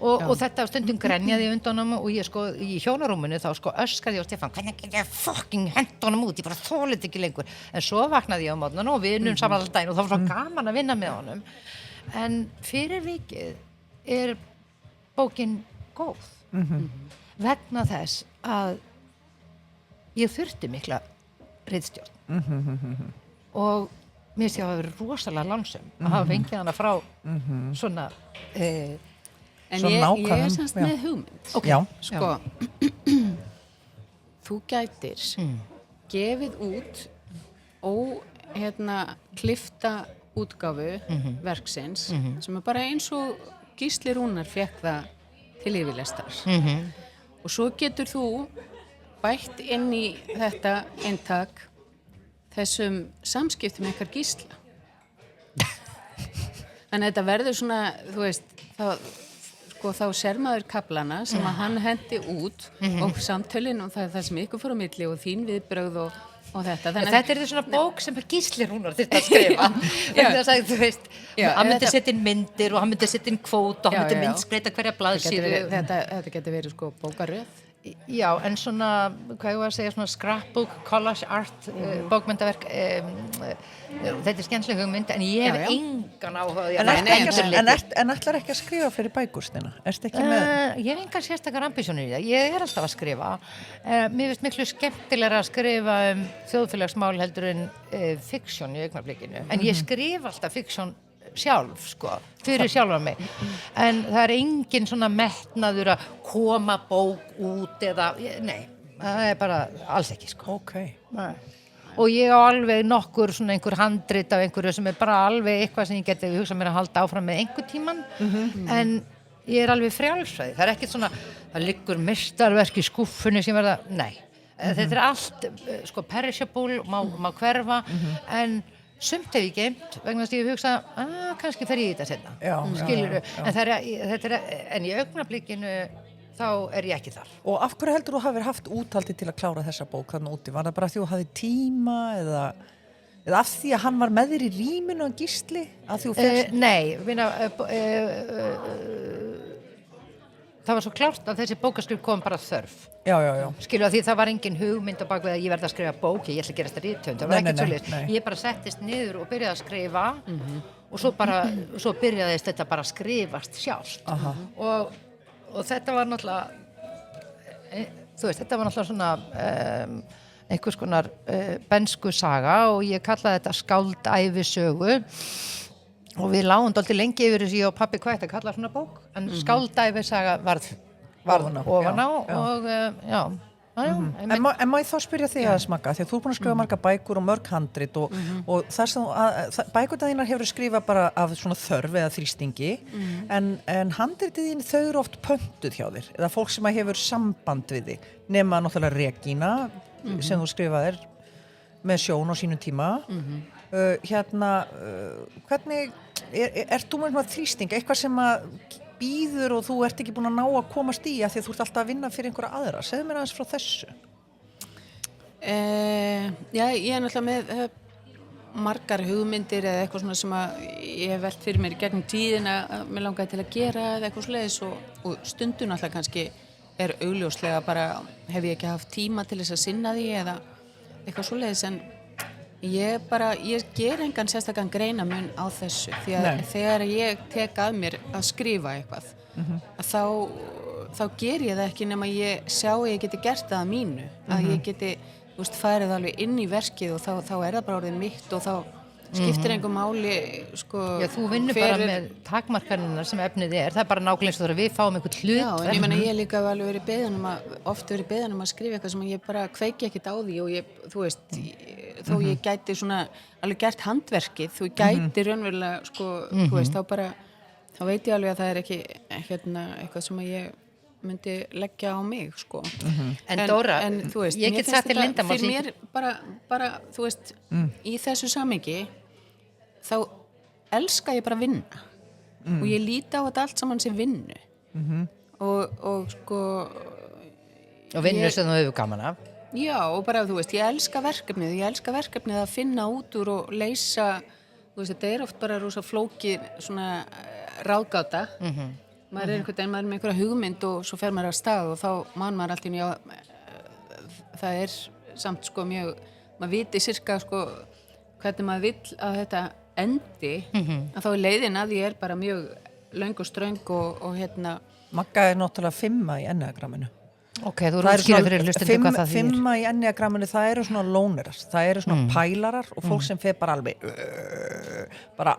Og þetta stundum grenjaði undan honum og ég sko í hjónarúminu þá sko öskraði ég á Stefán hvernig get ég fucking hent honum út, ég bara þolið ekki lengur en svo vaknaði ég á morgnana og við unnum saman alltaf daginn og það var svo gaman að vinna með honum en fyrir vikið bókin góð vegna þess að ég þurfti mikla ritstjórn og mér finnst ég að hafa verið rosalega lánsöm að hafa fengið hana frá svona En ég semst með hugmynd. Já. Sko, þú gætir gefið út klifta útgáfu verksins sem bara eins og Gísli Rúnar fékk það til yfirlestar. Og svo getur þú bætt inn í þetta eintak þessum samskiptum ykkar Gísla. Þannig að þetta verður svona, þú veist, þá sér maður kaflana sem að hann hendi út og samtölin og það sem ykkur fór á milli og þín viðbrögð og þetta. Þetta svona bók sem Gísli Rúnar þurfti að skrifa. Þú veist, hann myndi setja inn myndir og hann myndi setja inn kvót og hann myndi myndskreita hverja blaðsíðu. Þetta getur verið sko bókaröð. Já, en svona, hvað ég var að segja, svona scrapbook, collage art, bókmyndaverk, þetta skemmtileg hugmynd, en ég hef engan áhuga. En ætlar ekki að skrifa fyrir bækur, Stína? Ertu ekki með? Ég hef engan sérstakar ambísjónir í það. Ég alltaf að skrifa. Mér finnst miklu skemmtilegra að skrifa þjóðfélagsmál heldur en fiksjón í augnablikinu. En ég skrifa alltaf fiksjón sjálf, sko, fyrir sjálfa mig en það engin svona metnaður að koma bók út eða, nei, það bara alls ekki, sko. Og ég á alveg nokkur svona einhver handrit af einhverju sem bara alveg eitthvað sem ég geti hugsað mér að halda áfram með einhver tíman en ég alveg frjálsræði, það ekkert svona það liggur meistarverk í skúffunni sem verða, nei, þetta allt sko perishable, má hverfa en sumt hef ég geimt vegna þess að ég hugsa kannski fer ég í þetta seinna skilurðu, en en í augnablikinu þá ég ekki þar. Og af hverju heldur þú hafir haft úthaldi til að klára þessa bók þarna úti? Var það bara því þú hafði tíma eða af því að hann var með þér í rýminu og Gísli? Að þú fékkst... Nei, það var svo klárt að þessi bókaskrif kom bara þörf. Já. Skilur að því það var engin hugmynd á bak við að ég verði að skrifa bók, ég ætla að gerast rithöfund, það var ekkert svoleiðis. Ég bara settist niður og byrjaði að skrifa og svo byrjaðist þetta bara að skrifast sjálft. Og þetta var náttúrulega, þetta var náttúrulega svona einhvers konar bensku saga og ég kallaði þetta skáldæfisögu. Og við lágum dálítið lengi yfir þessu ég og pabbi hvað að kalla svona bók en skáldæfisaga varð ofan á og En má ég þá spyrja þig að smaka því að þú búin að skrifa marga bækur og mörg handrit og þar sem bækurnar þínar hefur skrifað bara af svona þörf eða þrýstingi en handritið þín þau eru oft pöntuð hjá þér eða fólk sem hefur samband við þig nema náttúrulega Regína sem þú skrifaðir með Sjón á sínum tíma hvernig ert þú með þrýsting, eitthvað sem að býður og þú ert ekki búin að ná að komast í að því að þú ert alltaf að vinna fyrir einhverja aðra segðu mér aðeins frá þessu Já, ég náttúrulega með margar hugmyndir eða eitthvað svona sem að ég hef velt fyrir mér í gegnum tíðina að mér langaði til að gera eða eitthvað svoleiðis og stundum náttúrulega kannski augljóslega bara hef ég ekki haft tíma til þess að sinna því eða eitthvað svoleiðis en ég ger engan sérstakann greinamun á þessu því að þegar ég tek að mér að skrifa eitthvað að þá ger ég það ekki nema ég sjá að ég geti gert það að mínu að ég geti farið alveg inn í verkið og þá það bara orðið mitt og þá skiptir einhver máli sko, Já, þú vinnur bara með takmarkanina sem efnið það bara nákvæmlega svo þegar við fáum einhvern hlut Já, en ég meina ég líka alveg verið beðin að skrifa eitthvað sem ég bara kveiki ekkert á því og ég, þú veist þó ég gæti svona alveg gert handverkið þú gæti raunverulega sko, þú veist, þá veit ég alveg að það ekki eitthvað sem ég myndi leggja á mig sko. En Dóra, þú veist, ég get sagt til Lindarmál fyrir mér bara þú veist, í þessu samhengi þá elska ég bara að vinna og ég líti á þetta allt saman sem vinnu og sko og vinnu sem þú hefur gaman af Já, og bara þú veist, ég elska verkefnið að finna út úr og leysa þú veist, þetta oft bara rosa flókið svona ráðgáta maður einhvern veginn, maður með einhverja hugmynd og svo fer maður af stað og þá man maður allt í mjög það samt sko mjög maður viti sirka sko hvernig maður vill að þetta endi að þá leiðin að ég bara mjög löng og ströng og Magga náttúrulega 5 í enneagramminu Ok, þú eru að skýra fyrir hlustendum hvað það þýðir 5 í enneagramminu, það eru svona lónerar það eru svona pælarar og fólk sem fer bara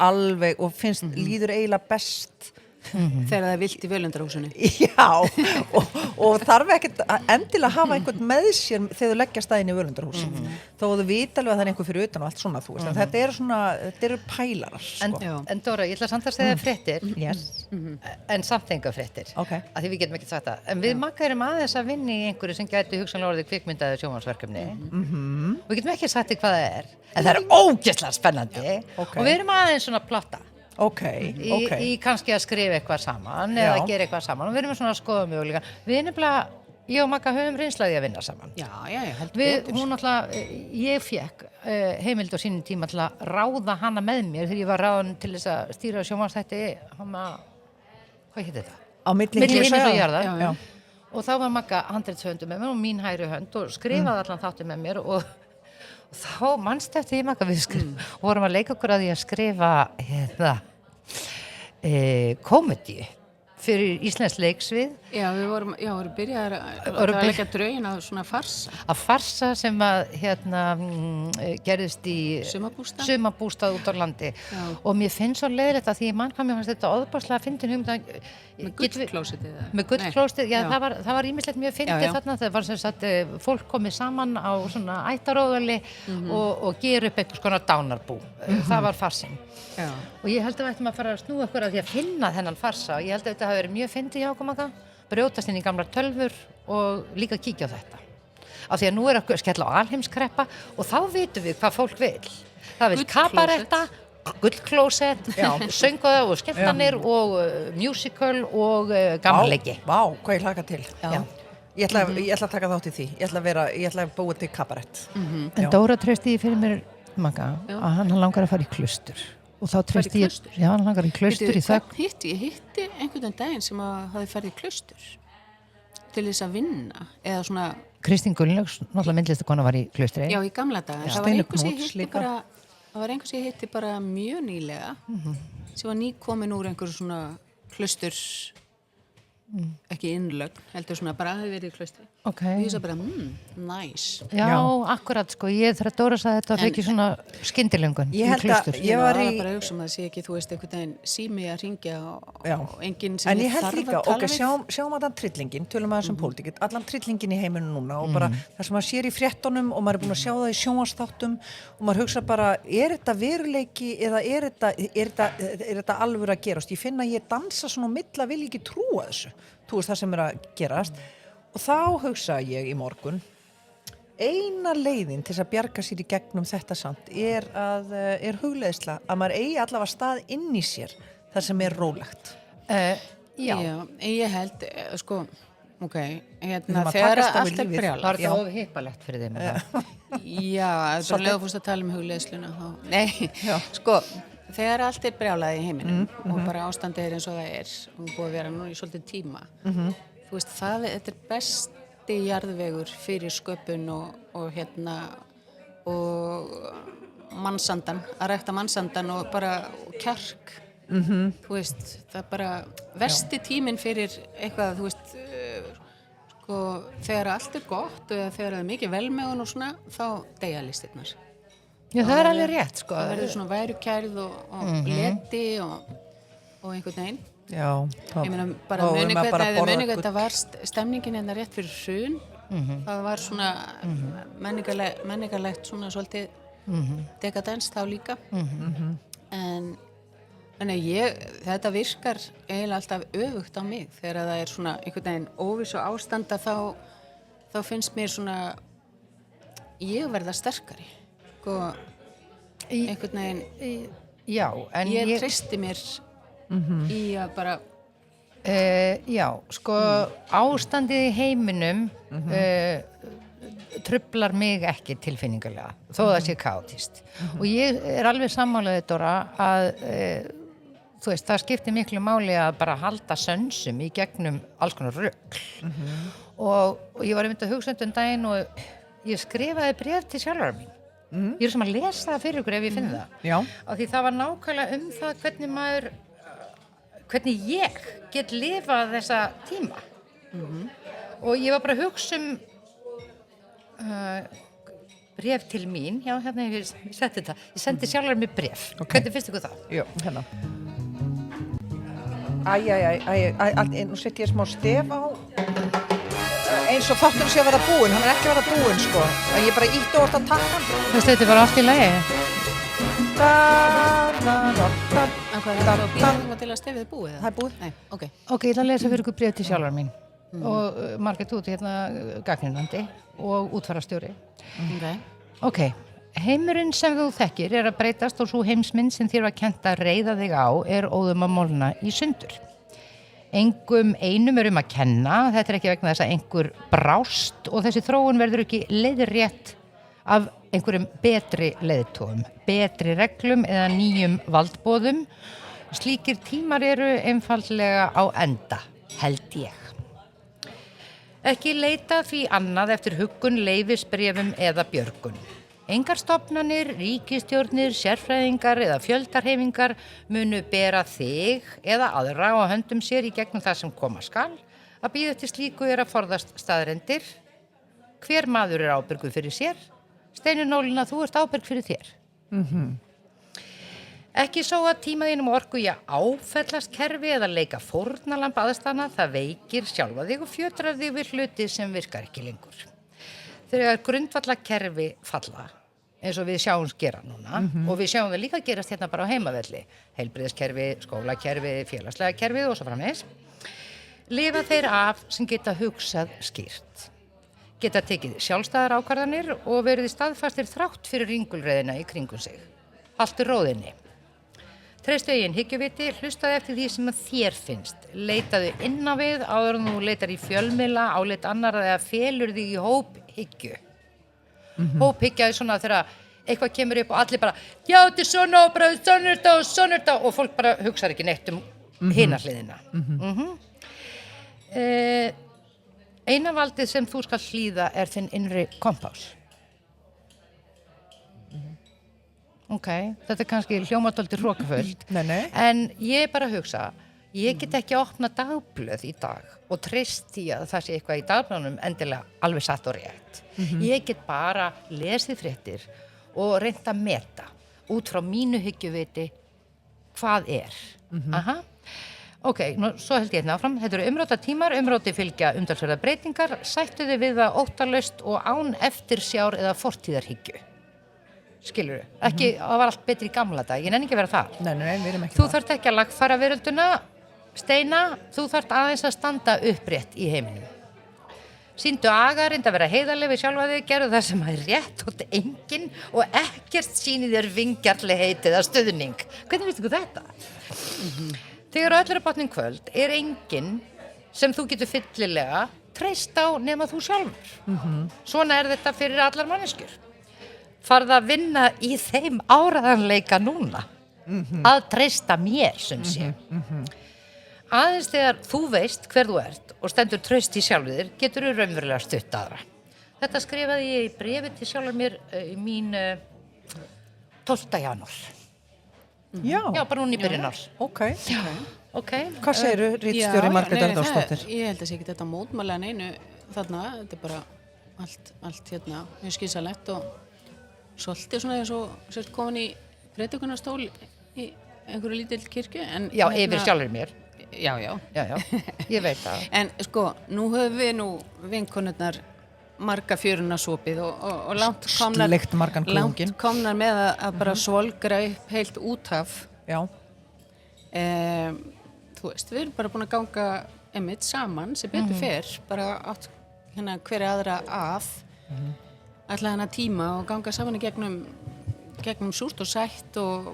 alveg og finnst líður eiginlega best þegar það er vilt í völundarhúsinu Já, og þarf ekkert endilega að hafa einhvern með sér þegar þú leggja staðinn í völundarhúsinu þó þú vita alveg að það er einhver fyrir utan og allt svona þú veist, en þetta eru pælarar sko. En Dóra, ég ætla samt að segja fréttir en samt enga fréttir að því við getum ekki sagt það en við Magga erum aðeins að vinna í einhverju sem gæti hugsanlega orðið kvikmyndaði sjónvarpsverkefni og við getum ekki sagt hvað það er en það er ógeðslega spennandi og við erum aðeins svona plotta í kannski að skrifa eitthvað saman eða að gera eitthvað saman og við erum svona að skoða möguleika við nefnilega, ég og Magga höfum reynslaði að vinna saman ég held betur ég fekk heimild á sínum tíma til að ráða hana með mér þegar ég var ráðin til þess að stýra sjónvarpsþætti hvað heitir þetta? Á milli himins og jarðar og þá var Magga handritshöfundur með mér og mín hægri hönd og skrifaði allan þáttu með mér og þá manst eftir ég Magga við og vorum að leika okkur að því að skrifa komedi fyrir íslensk leiksvið við vorum byrjaðar að leggja draugin á svona farsa sem að gerðist í sumarbústað út á landi og mér finnst svo leiðilegt að því mann hvað mér fannst þetta óðbáslega fyndin hugmynd með gullklósettið með gullklósettið, það var ýmislegt mjög fyndið þarna, það var sem sagt fólk komið saman á svona ættaróðali og gera upp einhvers konar dánarbú það var farsinn og ég held að við ættum að fara að snúa okkur að því að finna þennan farsa og ég held að þetta hafi verið mjög fyndið hjá okkur Magga, brjótast inn í gamlar tölvur og líka kíkja á þetta af því að nú okkur skella á alheimskreppa og þá vitum við hvað fólk vil það vil kabaretta gullklósett, söngaða og skemmtanir og musical og gamanleiki. Vá, hvað ég hlaka til. Já. Ég ætla að taka þátt í því. Ég ætla að búa til kabarett. En Dóra treysti fyrir mér, Magga, að hann langar að fara í klustur. Og þá treysti ég, já, hann langar í klustur í þögn. Ég hitti einhvern daginn sem hafði farið í klustur til þess að vinna, eða svona... Kristín Gunnlaugs, náttúrulega myndlistakona var í klustri. Já, í gamla daga. Það var einhver sem ég hitti bara mjög nýlega, sem var nýkomin úr einhver svona klustur, ekki innlögn, heldur svona bara að þau verið í klustri. Ok. Og ég sagði bara, nice. Já, akkurat, sko, þegar Dóra sagði þetta var ekki svona skyndilengun Ég held að ég var í... bara að hugsa að það sé ekki, þú veist, einhvern veginn sími að ringja og enginn sem en ég held þarf líka, að tala við. sjáum allan trillingin, tölum aðeins pólitík, allan trillingin í heiminum núna og bara það sem maður sér í fréttunum og maður er búin að sjá það í sjónvarpsþáttum og maður hugsa bara, er þetta veruleiki eða er þetta alvöru að gerast? Ég finn að ég dansa svona á milli, vil ekki trúa þessu, þú veist það sem er að gerast. Og þá hugsa ég í morgun, eina leiðin til þess að bjarga sér í gegnum þetta samt er hugleiðsla að maður eigi allavega stað inn í sér þar sem er rólegt. Já, ég held, sko, ok, þegar allt er brjálað. Var þetta of hippalegt fyrir þeim? Já, það er bara leið að fórst að tala um hugleiðsluna. Nei, sko, þegar allt er brjálað í heiminum og bara ástandið er eins og það er og búið að vera núna í svolítið tíma, þú veist, þetta er besti jarðvegur fyrir sköpun og mannsandan, að rækta mannsandan og bara kjark. Þú veist, það er bara versti tíminn fyrir eitthvað, þú veist, sko, þegar allt er gott og þegar það er mikið velmegun og svona, þá deyja listirnar. Já, það er alveg rétt, sko. Það verður svona værukærð og leti og einhvern veginn. Já, ég meina bara muni hvernig þetta var stemningin hérna rétt fyrir hrun, það var svona menningarlegt svona svolítið dekadens þá líka, en þetta virkar eiginlega alltaf öfugt á mig þegar það er svona einhvern veginn óvissu ástanda, þá finnst mér svona ég verða sterkari, sko, einhvern veginn. Já, en ég treysti mér í að bara já, sko ástandið í heiminum truflar mig ekki tilfinningulega þó það sé kaotist og ég er alveg sammálaðið, Dóra, að þú veist, það skiptir miklu máli að bara halda sönsum í gegnum alls konar rugl og ég var einmitt að hugsa daginn og ég skrifaði bréf til sjálfar mín. Ég er sem að lesa það fyrir ykkur ef ég finn það. Já. Af því það var nákvæmlega það hvernig ég get lifað þessa tíma. Og ég var bara að hugsa bréf til mín, já, hérna ég setti þetta. Ég sendi sjálfur mér bréf. Hvernig finnst ykkur það? Jú, hérna. Nú setti ég smá stef á. Eins og þáttur sé að vera búinn, hann er ekki að vera búinn, sko. Ég bara ítti orðið að taka hann. Þú veist, þetta var allt í lagi. Hvað er það að býða til að stefið búið? Það er búið. Nei, ok. Ok, ég ætla að lesa fyrir ykkur bréf til sjálfar mín og Margrét út hérna gagnrýnandi og útfararstjóri. Ok, heimurinn sem þú þekkir er að breytast og svo heimsmynd sem þér var kennt að reiða þig á er óðum að molna í sundur. Engum einum er að kenna, þetta er ekki vegna þess að einhver brást og þessi þróun verður ekki leiðrétt af einhverjum betri leiðtogum, betri reglum eða nýjum valdboðum. Slíkir tímar eru einfaldlega á enda, held ég. Ekki leita því annað eftir huggun, leyfisbréfum eða björgun. Engar stofnanir, ríkisstjórnir, sérfræðingar eða fjöldarhefingar munu bera þig eða aðra á höndum sér í gegnum það sem koma skal. Að bíða eftir slíku er að forðast staðreyndir. Hver maður er ábyrgur fyrir sér? Steinunólina, þú ert ábyrg fyrir þér. Ekki svo að tíma þínum orku í að áfellast kerfi eða leika fórnalamb aðstæðna, það veikir sjálfa þig og fjötrar þig við hluti sem virkar ekki lengur. Þegar grundvallakerfi falla, eins og við sjáum gera núna, og við sjáum það líka gerast hérna bara á heimavelli, heilbrigðiskerfi, skólakerfi, félagslega kerfi og svo framvegis, lifa þeir af sem geta hugsað skýrt. Geta tekið sjálfstæðar ákvarðanir og verið staðfastir þrátt fyrir ringulreiðina í kringum sig. Haltu róðinni. Treystu eigin hyggjuviti, hlustaðu eftir því sem að þér finnst. Leitaðu inn á við áður en þú leitar í fjölmiðla, álit annar eða felur þig í hóphyggju. Hóphyggja er svona þegar eitthvað kemur upp og allir bara, já, þetta er svona og bara svona er þetta og fólk bara hugsar ekki neitt hina hliðina. Eina valdið sem þú skal hlýða er þinn innri kompás. Ok, þetta er kannski hljómatóldi hrókafullt, en ég bara hugsa, ég get ekki að opna dagblöð í dag og treyst því að það sé eitthvað í dagblöðunum endilega alveg satt og rétt. Ég get bara lesið fréttir og reynt að meta út frá mínu hyggjuviti hvað er. Ok, svo held ég hérna áfram. Þetta eru umróta tímar, umróti fylgja umtalsverðar breytingar, sættu þið við það óttalaust og án eftirsjár eða fortíðarhyggju. Skilurðu? Ekki, það var allt betri í gamla dag, ég nenni ekki að vera það. Nei, við erum ekki Þú þarft ekki að lagfæra verölduna, Steina, þú þarft aðeins að standa upprétt í heiminum. Sýndu aga, reyndu að vera heiðarleg við sjálfa þig, gerðu það sem er rétt og enginn og ekkert sýni þér vingjarnlegheit eða stuðning. Hvernig veistu þetta? Þegar öll er botnin kvöld er enginn sem þú getur fyllilega treyst á nema þú sjálfur. Svona er þetta fyrir allar manneskjur. Farðu að vinna í þeim áræðanleika núna. Að treysta mér, sem sé. Aðeins þegar þú veist hver þú ert og stendur traust í sjálfur þér, getur þú raunverulega stutt aðra. Þetta skrifaði ég í bréfi til sjálfur mér mín 12. janúar. Já, bara núna í byrjun árs. Ok. Hvað segirðu, ritstjóri Margrét Örnólfsdóttir? Ég held að sé ekki þetta mótmæla neinu þarna, þetta er bara allt hérna mjög skynsamlegt og svolítið svona eins og sért komin í predikunarstól í einhverju lítill kirkju. Já, yfir sjálfur mér. Já, ég veit það. En sko, nú höfum við vinkonurnar marga fjöruna sopið og langt komnar með að bara svolgra upp heilt úthaf. Já. Þú veist, við erum bara búin að ganga einmitt saman sem betur fer, bara átt hérna hverja aðra að alla hana tíma og ganga saman í gegnum súrt og sætt og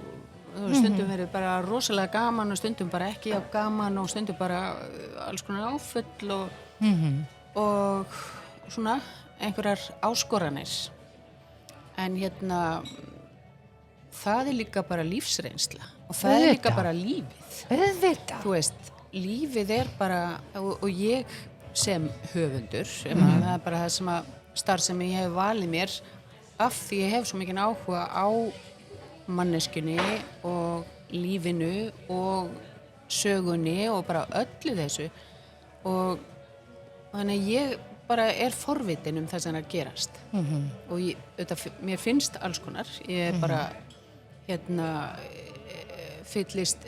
stundum verið bara rosalega gaman og stundum bara ekki á gaman og stundum bara alls konar áfull og svona einhverjar áskoranir. En hérna það er líka bara lífsreynsla og það er líka bara lífið. Þú veist, lífið er bara og ég sem höfundur, það er bara það sem að starf sem ég hef valið mér af því ég hef svo mikinn áhuga á manneskjunni og lífinu og sögunni og bara öllu þessu og þannig ég bara er forvitin það sem er að gerast og mér finnst alls konar ég er bara fyllist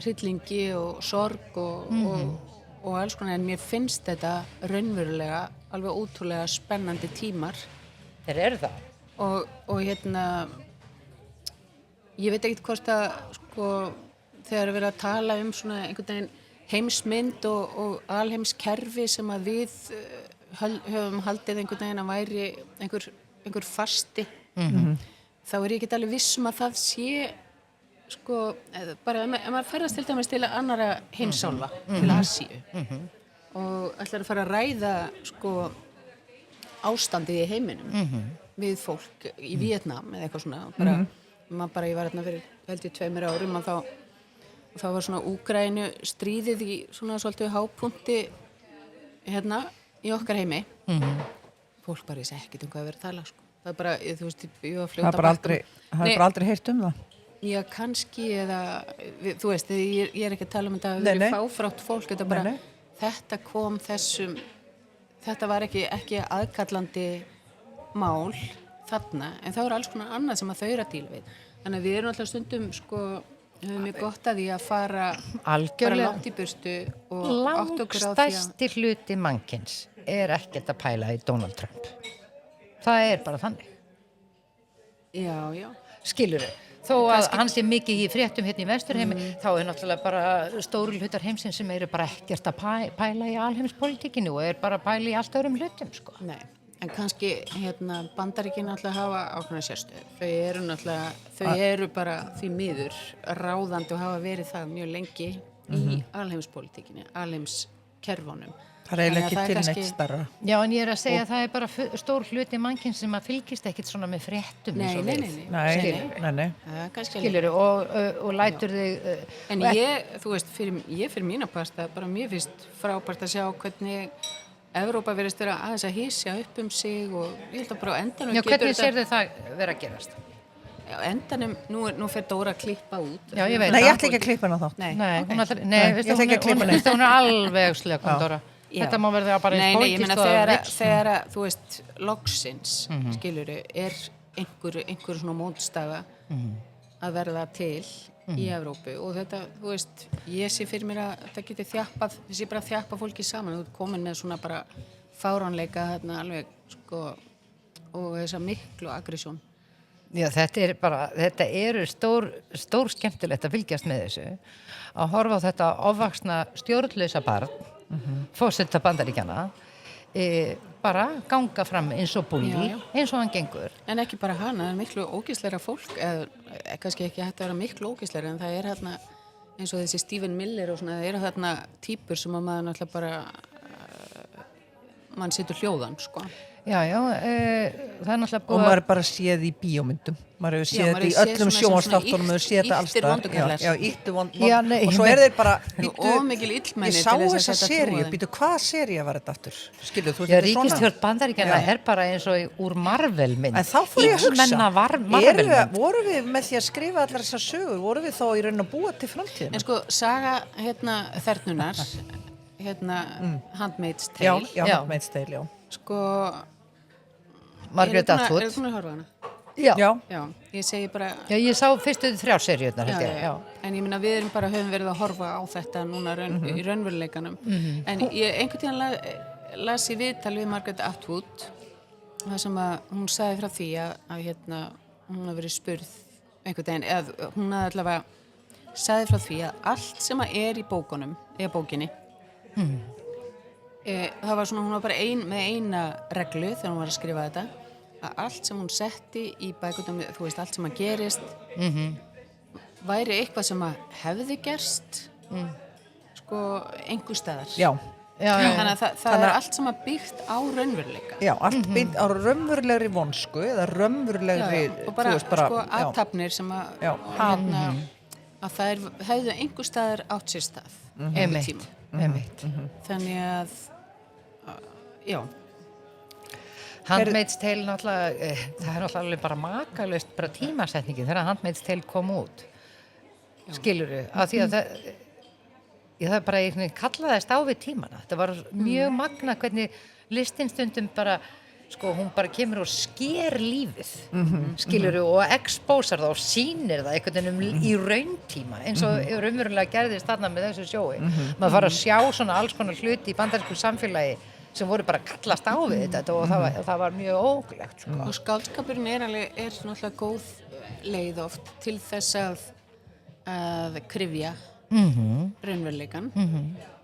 hryllingi og sorg og alls konar en mér finnst þetta raunverulega alveg ótrúlega spennandi tímar. Þeir eru það. Og ég veit ekkert hvort að sko þegar við erum að tala svona einhvern veginn heimsmynd og alheimskerfi sem að við höfum haldið einhvern veginn að væri einhver fasti þá er ég ekki alveg viss að það sé sko, bara ef maður ferðast til dæmis til annara heimsálfa, til Asíu og ætlar að fara að ræða sko ástandið í heiminum við fólk í Víetnam eða eitthvað svona ég var hérna fyrir held ég 2 árum og þá var svona Úkraínu stríðið í svona svolítið hápunkti hérna í okkar heimi fólk bara ég segi ekkert hvað verið að tala sko. Það er bara, þú veist, ég var að fljóta það er bara aldrei heyrt það. Já, kannski eða, þú veist, ég er ekki að tala þetta að vera fáfrátt fólk, þetta bara, þetta kom þetta var ekki aðkallandi mál þarna, en það voru alls konar annað sem að þau eru að díla við. Þannig að við erum alltaf stundum, sko, höfum mjög gott að því að fara bara langt í burtu og átt okkur á því að... Langstærsti hluti mannkyns er ekkert að pæla í Donald Trump. Það er bara þannig. Já. Skilurðu? Þó að hann sé mikið í fréttum hérna í Vesturheimi, þá er náttúrulega bara stóru hlutar heimsins sem eru bara ekkert að pæla í alheimspolítikinu og er bara að pæla í allt öðrum hlutum, sko. Nei, En kannski Bandaríkin náttúrulega hafa ákveðna sérstöðu. Þau eru bara því miður ráðandi og hafa verið það mjög lengi í alheimspólitíkinni, alheimskerfunum. Það eiginlega ekki til neitt starra. Já, en ég að segja að það bara stór hluti mannkins sem að fylgist ekkit svona með fréttum eins og við. Nei. Skilurðu, og lætur þig... En þú veist, fyrir mína pasta, bara mér finnst frábært að sjá hvernig Evrópa verðist vera aðeins að hysja upp sig og ég held að bara á endanum... Já, hvernig sér þið það vera að gerast? Já, endanum, nú fer Dóra að klippa út. Já, ég veit. Nei, ég ætla ekki að klippa hana þátt. Nei, hún er alveg slökun, Dóra. Þetta má verða bara eins pólitískt og þegar þú veist, loksins, skilurðu, einhver svona mótstafa að verða til í Evrópu og þetta, þú veist, ég sé fyrir mér að það geti þjappa fólki saman, þú ert komin með svona bara fáránleika alveg, sko, og þessa miklu aggressjón. Já, þetta eru stór skemmtilegt að fylgjast með þessu, að horfa á þetta ofvaxna stjórnlausa barn, forseta Bandaríkjanna, bara ganga fram eins og búli, eins og hann gengur. En ekki bara hana, það er miklu ógeðslegra fólk, eða kannski ekki hægt að vera miklu ógeðslegra, en það er eins og þessi Stephen Miller og svona, það eru týpur sem að maður náttúrulega bara, mann situr hljóðan, sko. Já, það er náttúrulega búið og maður bara séð í bíómyndum, maður hefur séð þetta í öllum sjónvarpsþáttunum, maður hefur séð þetta alls staðar. Íttu vond og svo þeir bara ég sá þessa seríu, hvaða seríu var þetta aftur? Skilju, þú veist, þetta svona Ríkisstjórn Bandaríkjanna bara eins og úr Marvel-mynd. En þá fór ég að hugsa, vorum við með því að skrifa allar þessar sögur, vorum við þá í raun að búa til framtíðina? En sko, saga þernunar Handmaid's Tale. Já, Handmaid's Tale, já. Sko, Margaret Atwood. Eru þú búin að horfa hana? Já, ég segi bara... Já, ég sá fyrstu 3 seríurnar, held ég. Já. En ég meina, við erum bara höfum verið að horfa á þetta núna í raunveruleikanum. En ég einhvern tíðan las í viðtal við Margaret Atwood, það sem að hún sagði frá því að hún hafi verið spurð einhvern veginn, eða hún hafði allavega sagði frá því að allt sem að í bókinni, það var svona, hún var bara með eina reglu þegar hún var að skrifa þetta, að allt sem hún setti í bækurnar, þú veist, allt sem að gerist væri eitthvað sem að hefði gerst sko, einhver staðar. Já. Þannig að það er allt sem að byggt á raunveruleika. Já, allt byggt á raunverulegri vonsku eða raunverulegri og bara, sko, athafnir sem að að það hefðu einhver staðar átt sér stað einhver tíma. Þannig að Handmaid's Tale náttúrulega, það er náttúrulega bara makalaust bara tímasetningin þegar Handmaid's Tale kom út. Skilurðu, af því að það bara einhvern veginn kallaðist á við tímana. Þetta var mjög magna hvernig listin stundum bara, sko, hún bara kemur og sker lífið, skilurðu, og expósar það og sýnir það einhvern veginn í rauntíma, eins og raunverulega gerðist þarna með þessu sjói. Maður fara að sjá svona alls konar hluti í bandarísku samfélagi sem voru bara að kallast á við þetta og það var mjög óglegt. Sko. Og skáldskapurinn er náttúrulega góð leið oft til þess að kryfja raunveruleikan,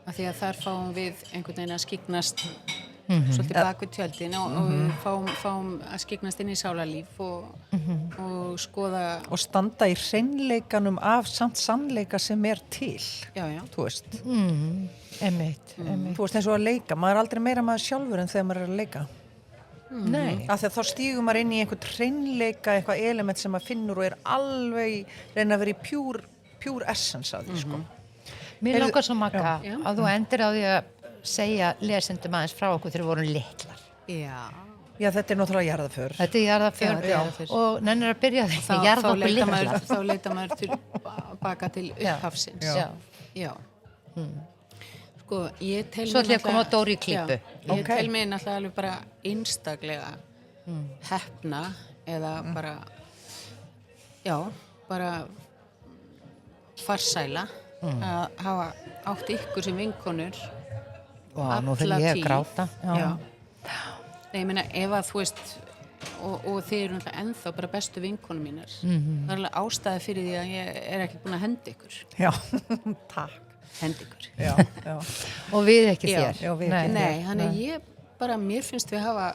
af því að þar fáum við einhvern veginn að skyggnast svolítið bak við tjöldin og við fáum að skyggnast inn í sálarlíf og skoða og standa í hreinleikanum af samt sannleika sem er til. Já. Þú veist. Einmitt. Þú veist, eins og að leika, maður er aldrei meira maður sjálfur en þegar maður er að leika. Nei. Af því að þá stígur maður inn í einhvern hreinleika, eitthvað element sem maður finnur og er alveg reyna að vera í pure essence af því, sko. Mér langar svo Magga að þú endir á því að segja lesendum aðeins frá okkur þegar við vorum litlar. Já, þetta er náttúrulega jarðaför. Þetta er jarðaför og nennir að byrja því jarða okkur litlar. Þá leita maður til baka til upphafsins. Já. Sko, ég tel svo ætla ég að koma á Dóri í klípu. Ég tel mig náttúrulega alveg bara einstaklega heppna eða bara farsæla að hafa átt ykkur sem vinkonur nú fyrir ég að gráta. Já. Nei, ég meina, ef að þú veist og þið eru náttúrulega ennþá bara bestu vinkonur mínar. Það er alveg ástæði fyrir því að ég er ekki búin að henda ykkur. Já, takk. Henda ykkur. Já. Og við ekki þér. Nei, þannig ég bara, mér finnst við hafa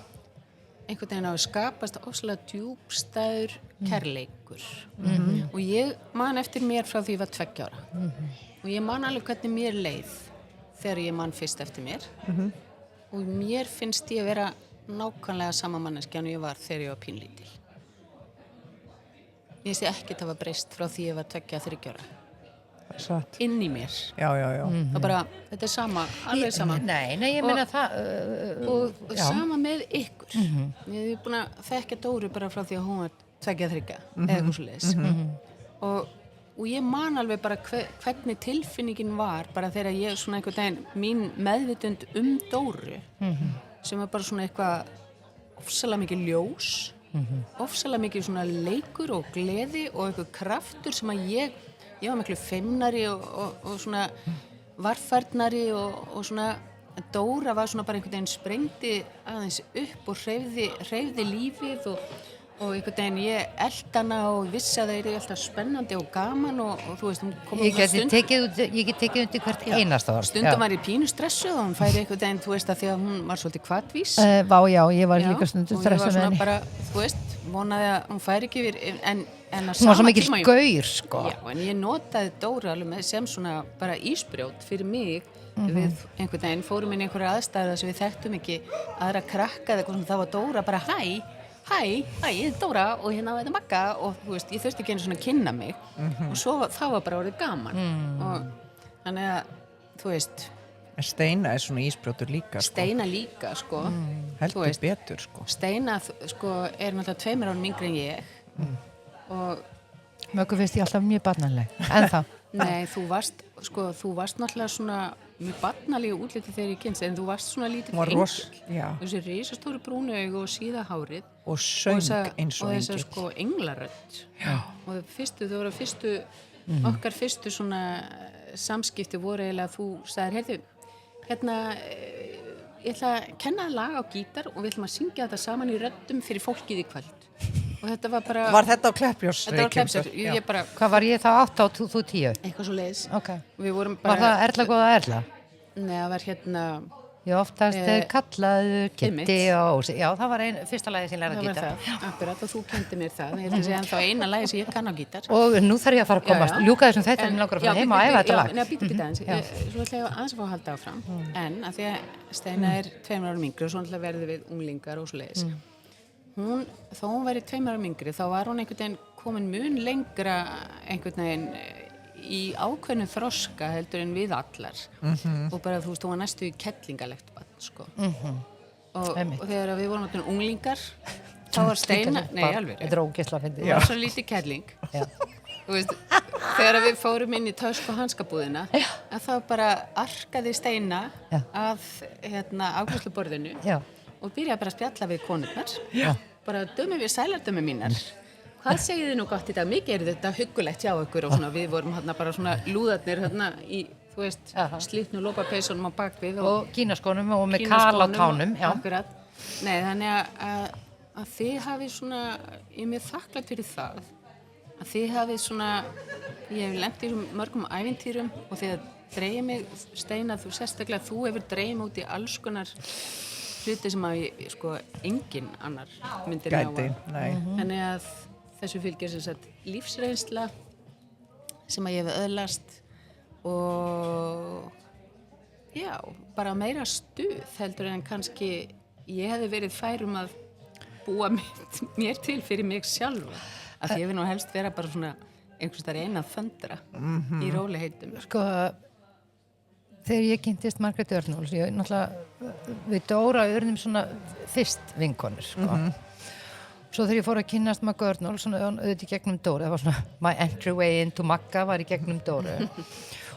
einhvern veginn á að skapast ofsalega djúpstæður kærleikur og ég man eftir mér frá því ég var 2 ára og ég man alveg hvernig mér leið þegar ég man fyrst eftir mér og mér finnst ég vera nákvæmlega sama manneskja en ég var þegar ég var pínlítil. Ég sé ekkert hafa breyst frá því ég var 2-3 ára. Satt. Inn í mér. Já. Það bara, þetta sama, alveg sama. Nei, ég meina það... og sama með ykkur. Ég hef búin að þekkja Dóru bara frá því að hún var 2-3 eða eitthvað svoleiðis. Og ég man alveg bara hvernig tilfinningin var bara þegar ég svona einhvern veginn, mín meðvitund Dóru, sem var bara svona eitthvað ofsalega mikið ljós, ofsalega mikið svona leikur og gleði og eitthvað kraftur sem að ég var miklu feimnari og svona varfærnari og svona Dóra var svona bara einhvern veginn sprengdi aðeins upp og hreyfði lífið og einhvern veginn ég eldi hana og vissi að það er alltaf spennandi og gaman og þú veist, hún kom Ég get tekið undir hvert einasta orð. Stundum var ég pínu stressuð og hún færi einhvern veginn, þú veist, að því að hún var svolítið hvatvís. Ég var líka stundum stressað með henni. Og ég var svona bara, þú veist, vonaði að hún færi ekki yfir, en Hún að var sama svo mikil tíma gaur, sko. Já, en ég notaði Dóru alveg sem svona bara ísbrjót fyrir mig. Við einhvern veginn fórum inn í einhverja aðstæður sem við þekktum ekki aðra krakka eða eitthvað svona, þá var Dóra bara hæ, ég er Dóra og hérna þetta Magga og þú veist, ég þurfti ekki einu svona að kynna mig og svo þá var bara orðið gaman og þannig að, þú veist Steina er svona ísbrjótur líka sko. Steina líka, sko Heldur betur, sko Steina, sko, er náttúrulega 2 árum yngri en ég og Möggu finnst ég alltaf mjög barnaleg, en það Nei, þú varst náttúrulega svona mjög barnalegu útliti þegar ég kynst en þú varst svona lítill engill þessi risastóru brúnu augu og síða hárið og söng eins og þessa sko englarödd og þú voru fyrstu okkar fyrstu svona samskipti voru eiginlega að þú sagðir, heyrðu, hérna ég ætla að kenna lag á gítar og við ætlum að syngja þetta saman í röddum fyrir fólkið í kvöld og þetta var bara Var þetta á Kleppjós? Þetta var á Kleppjós, ég bara Hvað var ég þá 8 og þú 10? Eitthvað svo leiðis Við vorum bara Var það Erla góða Erla? Nei, það var hérna Já, oftast kallaður Kitty og já, það var fyrsta lagi sem lærði á gítar. Það var það, akkurat, og þú kendi mér það. Ég ætla að segja ennþá eina lagi sem ég kann á gítar. Og nú þarf ég að fara að komast, ljúka þessum þetta en langar að fara heima og æfa þetta lag. Já, býta aðeins. Svo ætla ég aðeins að fá að halda áfram. En að því að Steina er 2 árum yngri og svo ætla verði við unglingar og svoleiðis. Þó hún væri 2 árum yngri, þá var hún einhvern veginn komin mun lengra einhvern veginn í ákveðnum þroska heldur en við allar og bara þú veist, hún var næstu í kettlingalegt barn, sko og þegar við vorum náttúrulega unglingar þá var Steina, nei alveg þetta er ógeðslega fyndið. hún var svo lítið kettling þú veist, þegar við fórum inn í tösk- og hanskabúðina að þá bara arkaði Steina að afgreiðsluborðinu og byrjaði bara að spjalla við konurnar bara dömum við sælardömmu mínar hvað segið þið nú gott í dag? Mikið er þetta huggulegt hjá ykkur og svona, við vorum hérna bara svona lúðarnir hérna í, þú veist, slitnu lópapeysunum á bakvið og kínaskónum og með kal á tánum. Akkurat. Nei, þannig að þið hafið svona, ég er mjög þakklátt fyrir það, að þið hafið svona, ég hef lent í mörgum ævintýrum og þið dreigið mig, Steina, þú sérstaklega, þú hefur dreigið mig út í alls konar hluti sem að, sko, engin annar myndir ná að. Þannig að þessu fylgir sem sagt lífsreynsla sem að ég hef öðlast og já, bara meira stuð heldur en kannski ég hefði verið fær að búa mér til fyrir mig sjálfa af því ég vil nú helst vera bara svona einhvers þar eina föndra í róliheitum. Sko, þegar ég kynntist Margréti Örnóls, ég náttúrulega við Dóra urðum svona fyrst vinkonur, sko. Svo þegar ég fór að kynnast Magga Örnól, svona auðvitað í gegnum Dóru, það var svona my entryway into Magga var í gegnum Dóru.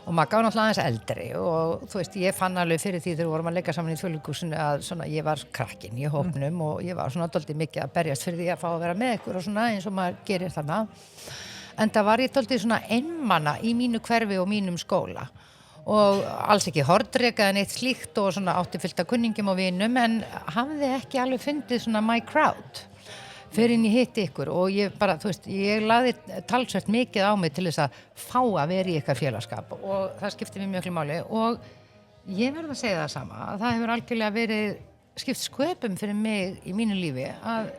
Og Magga var náttúrulega aðeins eldri og þú veist, ég fann alveg fyrir því þegar við vorum að leika saman í Þjóðleikhúsinu að svona ég var krakkinn í hópnum og ég var svona dálítið mikið að berjast fyrir því að fá að vera með ykkur og svona eins og maður gerir þarna. En það var ég dálítið svona einmana í mínu hverfi og mínum skóla. Og alls ekki hornreka en eitt slíkt og svona átti fullt af kunningjum og vinum en hafði ekki alveg fundið svona my crowd. Fyrir en ég hitti ykkur og ég bara, þú veist, ég lagði talsvert mikið á mig til þess að fá að vera í eitthvað félagskap og það skipti mér mjög máli og ég verð að segja það sama, að það hefur algjörlega verið skipt sköpum fyrir mig í mínu lífi að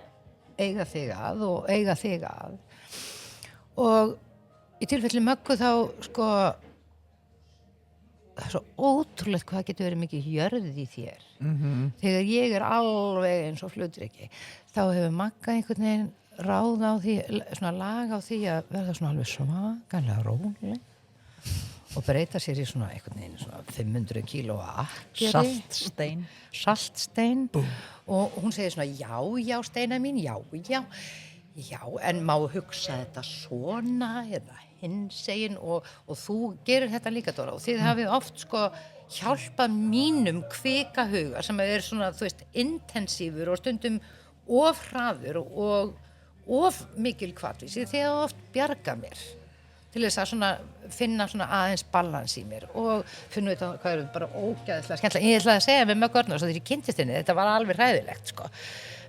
eiga þig að og eiga þig að. Og í tilfelli Möggu þá sko það er svo ótrúlegt hvað getur verið mikið jörð í þér. Þegar ég alveg eins og flutryki, þá hefur Magga einhvern veginn ráð á því, svona lag á því að verða svona alveg svakalega róleg og breyta sér í svona einhvern veginn svona 500 kíló akkeri. Saltstein. Og hún segir svona, já, Steina mín, já, en má hugsa þetta svona eða hinsegin og þú gerir þetta líka, Dóra, og þið hafið oft sko hjálpað mínum kvikahuga sem svona, þú veist, intensífur og stundum of hraður og of mikil hvatvísi, þið hafið oft bjargað mér til þess að svona finna svona aðeins balans í mér og finnum við þetta, hvað bara ógeðslega skemmtilega. Ég ætlaði að segja við Möggu Örnóls að þegar ég kynntist henni, þetta var alveg hræðilegt sko,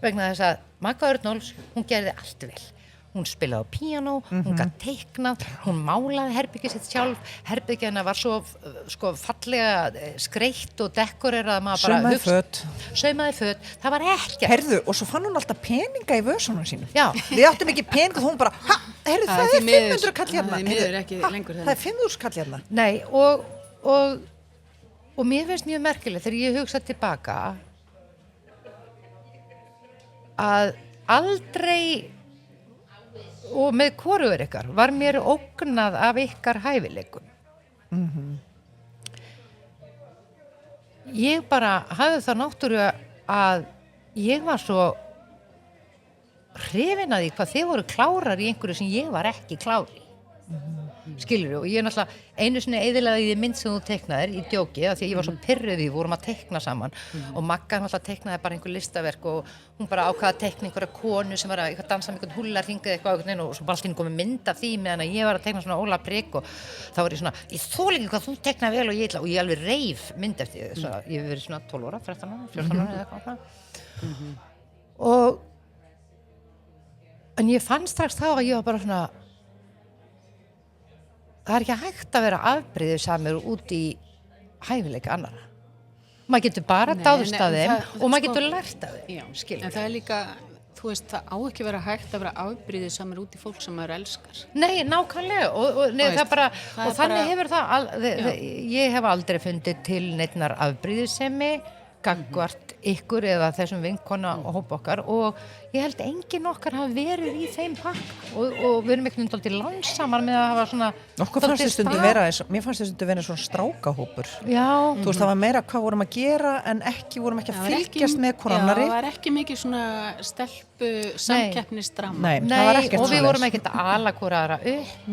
vegna þess að Magga Örnóls, hún gerði allt vel. Hún spilaði á píanó, hún gat teiknað, hún málaði herbyggið sitt sjálf, herbyggið hennar var svo sko fallega skreytt og dekorerað að maður bara saumaði föt, það var ekkert. Herðu, og svo fann hún alltaf peninga í vösunum sínum. Já. Við áttum ekki peninga og hún bara, herðu, það er 500 kall hérna. Það er miður ekki lengur. Það er 500 kall hérna. Nei, og mér finnst mjög merkilegt þegar ég hugsa tilbaka að aldrei og með hvorugur ykkar var mér ógnað af ykkar hæfileikum. Ég bara hafði það náttúru að ég var svo hrifin að því hvað þið voru klárar í einhverju sem ég var ekki klár í. Skilurðu, og ég náttúrulega einu sinni eyðilegði því mynd sem þú teiknaðir í djóki af því að ég var svo pirruð við vorum að teikna saman og Magga náttúrulega teiknaði bara einhver listaverk og hún bara ákvaða að teikna einhverja konu sem var að dansa með einhvern húllarhring eða eitthvað og svo bara alltaf komið mynd af því meðan að ég var að teikna svona Óla Brygg og þá var ég svona, ég þoli ekki hvað þú teiknaði vel og ég alveg reif mynd eftir því, ég hef verið svona 12 ára, 13 ára, 14 ára eða eitthvað en ég fann strax þá að ég var bara svona það er ekki hægt að vera afbrýðisamur út í hæfileika annarra. Maður getur bara dáðst af þeim og maður getur lært af þeim. En það er líka, þú veist, það á ekki vera hægt að vera afbrýðisamur út í fólk sem maður elskar. Nei, nákvæmlega. Og þannig hefur það, ég hef aldrei fundið til neinnar afbrýðisemi, gagnvart ykkur eða þessum vinkona og hóp okkar og ég held enginn okkar hafa verið í þeim pakk og við erum einhvern veginn dálítið langsamar með að hafa svona mér fannst þess stundum vera svona strákahópur. Já. Þú veist, það var meira hvað vorum að gera en vorum ekki að fylgjast með hvor annarri. Já, það var ekki mikið svona stelpu samkeppnisdrama. Nei, það var ekkert og við vorum ekkert að ala hvora aðra upp.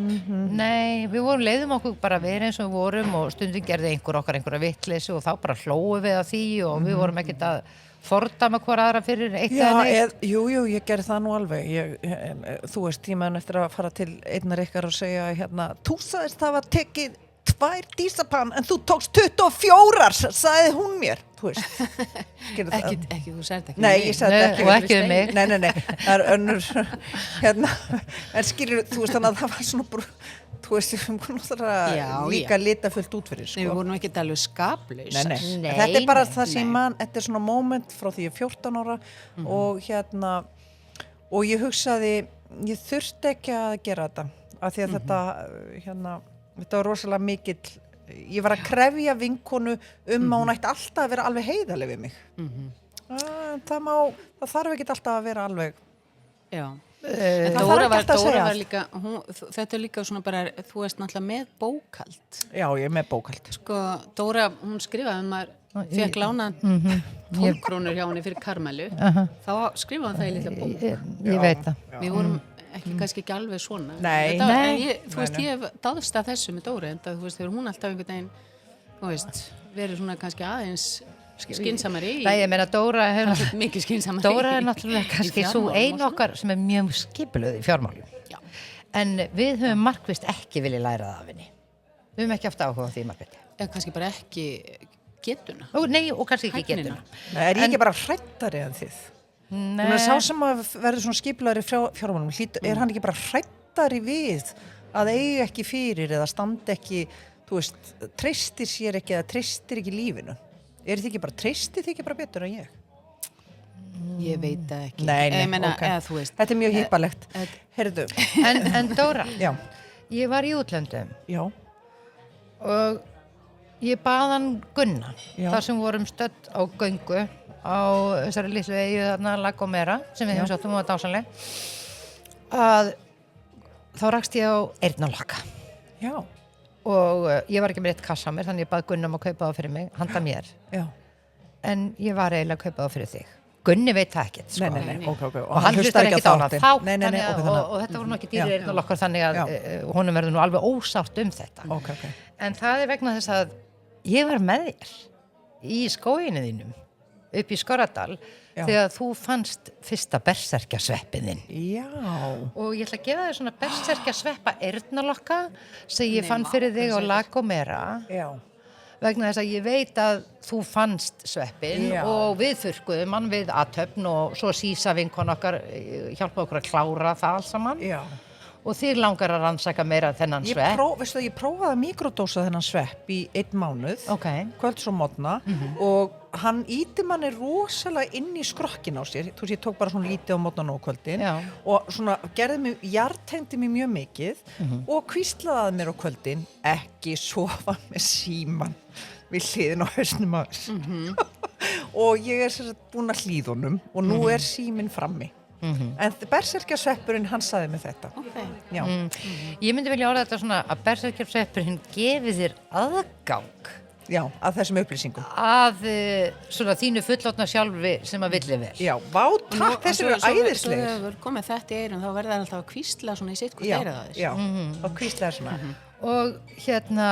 Nei, við leiðum okkur bara að vera eins og við vorum og stundum gerði einhverja vitleysu og þá bara hlógu við að því og við vorum ekkert að fordama hvora aðra fyrir eitt eða neitt. Jú, ég gerði það nú alveg. Þú veist, ég man eftir að fara til einnar ykkar og segja hérna, þú sagðist það var tekið 2 dísapann en þú tókst 24, sagði hún mér. Þú veist. Ekki, þú sagði ekki. Nei, ég sagði ekki. Og ekki við mig. Nei. Það er önnur hérna. En skilur, þú veist, þannig að það var svona þú veist, líka litafullt út fyrir, sko. Nei, við vorum ekki alveg skaplausar. Nei. Þetta er bara það sem þetta er svona moment frá því ég 14 ára og hérna, og ég hugsaði, ég þurfti ekki að gera þetta, af því að þetta var rosalega mikill, ég var að krefja vinkonu að hún ætti alltaf að vera alveg heiðarleg við mig. Það þarf ekki alltaf að vera alveg. Já. Dóra var líka, þetta er líka svona bara, þú veist náttúrulega með bókhald. Já, ég er með bókhald. Sko, Dóra, hún skrifaði maður fekk lánað 12 krónur hjá henni fyrir Karmelu, þá skrifaði hann það í litla bók. Ég veit það. Við vorum kannski ekki alveg svona. Nei. Þú veist, ég hef dáðst að þessu með Dóru, en þú veist, þegar hún alltaf einhvern veginn, þú veist, verið svona kannski aðeins skynsamari. Nei, ég meina Dóra mikið skynsamari. Dóra er náttúrulega kannski svo ein okkar sem er mjög skipulöð í fjármálum. Já. En við höfum markvist ekki viljað læra það af henni. Við höfum ekki haft áhuga á því, Margrét. Eða kannski bara ekki getuna. Nei, og kannski ekki getuna. Nei, er ég ekki bara hræddari en þið? Nei. Sá sem að verður svona skipulöður í fjármálum, er hann ekki bara hræddari við að eiga ekki fyrir eða standa ekki, þú veist, treystir sér ekki eða treystir ekki lífinu? Er þið ekki bara treystið þið ekki bara betur en ég? Ég veit það ekki. Nei, Ég meina, ok. eða þú veist. Þetta er mjög hippalegt. Heyrðu. En Dóra, Já, ég var í útlöndum já, og ég bað hann Gunna, Já. þar sem vorum stödd á göngu á þessari litlu eyju þarna La Gomera, sem við hefum sáttum og dásanleg, að þá rakst ég á eyrnalokka já, og ég var ekki með eitt kassa á mér, þannig ég bað Gunna um að kaupa það fyrir mig, handa mér, já. en ég var eiginlega að kaupa það fyrir þig. Gunni veit það ekkert, sko. Nei, ok. Og hann hlustar ekki á hana þátt, Nei, þannig að, ok, og þetta voru nú ekki dýrir Já. eyrnalokkar, þannig að Já. honum verður nú alveg ósátt um þetta. Ok. En það er vegna þess að ég var með þér í skóginu þínum upp í Skorradal Já. þegar þú fannst fyrsta berserkjasveppin þinn. Já. Og ég ætla að gefa þér svona berserkjasveppa eyrnalokka sem ég fann fyrir þig á La Gomera Já. vegna þess að ég veit að þú fannst sveppin Já. og við þurrkuðum hann við aðtöfn og svo sísa vinkon okkar hjálpa okkur að klára það alls saman. Já. Og þig langar að rannsaka meira þennan svepp. Veistu það, ég prófaði að mikrodósa þennan svepp í 1 mánuð, Ok. kvölds og mótna, og hann íti manni rosalega inn í skrokkin á sér. Þú sé, ég tók bara svona lítið á mótnan og kvöldin Já. og svona jartengdi mig mjög mikið og hvíslaði mér á kvöldin, ekki sofa með síman við hliðin á hausnum á þess. Og ég er sem sagt búin að hlýða honum og nú er síminn frammi. En berserkjasveppurinn, hann sagði mig þetta. Já. Ég myndi vilja orða þetta svona að berserkjasveppurinn gefi þér aðgang Já, að þessum upplýsingum. að svona þínu fullorðna sjálfi sem að villi vel. Já, vá, takk, þessi eru Svo æðislegir. þegar komið þetta í eyrun, þá verður það alltaf að kvísla svona í sitt hvort Já, eyrað á þess. já, og hvíslaði svona. Og hérna,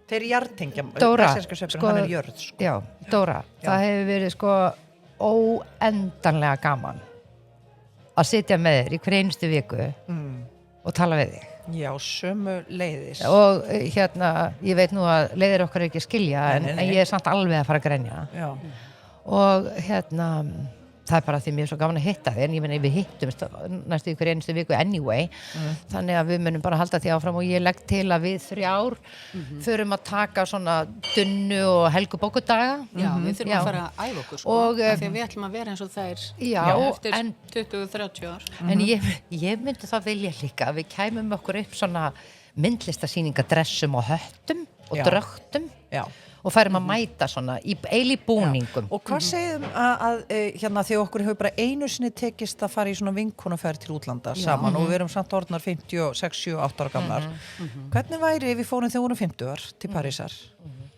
Þeir jartengja, Dóra, berserkjasveppurinn, hann er jörð, sko. Já, Dóra, það hefur verið sko óendanlega gaman að sitja með þér í hver einustu viku og tala við þig. Já, sömu leiðis. Og hérna, ég veit nú að leiðir okkar er ekki að skilja Nei. en ég er samt alveg að fara að grenja. Já, Og hérna, það er bara því mér er svo gaman að hitta þig, en ég meina við hittumst næstu í hver einustu viku anyway, þannig að við munum bara halda því áfram og ég legg til að við 3 förum að taka svona Dunnu og Helgu bókudaga. Já, við þurfum Já. að fara að æfa okkur, sko. Og, Af því að við ætlum að vera eins og þær Já, eftir en 20-30 ár. En ég myndi þá vilja líka að við kæmum okkur upp svona myndlistasýningadressum og höttum og Já. drögtum já. og færum að mæta svona í eili búningum. Og hvað segðum að hérna því okkur hefur bara einu sinni tekist að fara í svona vinkonuferð til útlanda saman og við erum samt orðnar 56, 7, 8 ára gamlar. Hvernig væri ef við fórum þegar vorum 50 ár til Parísar?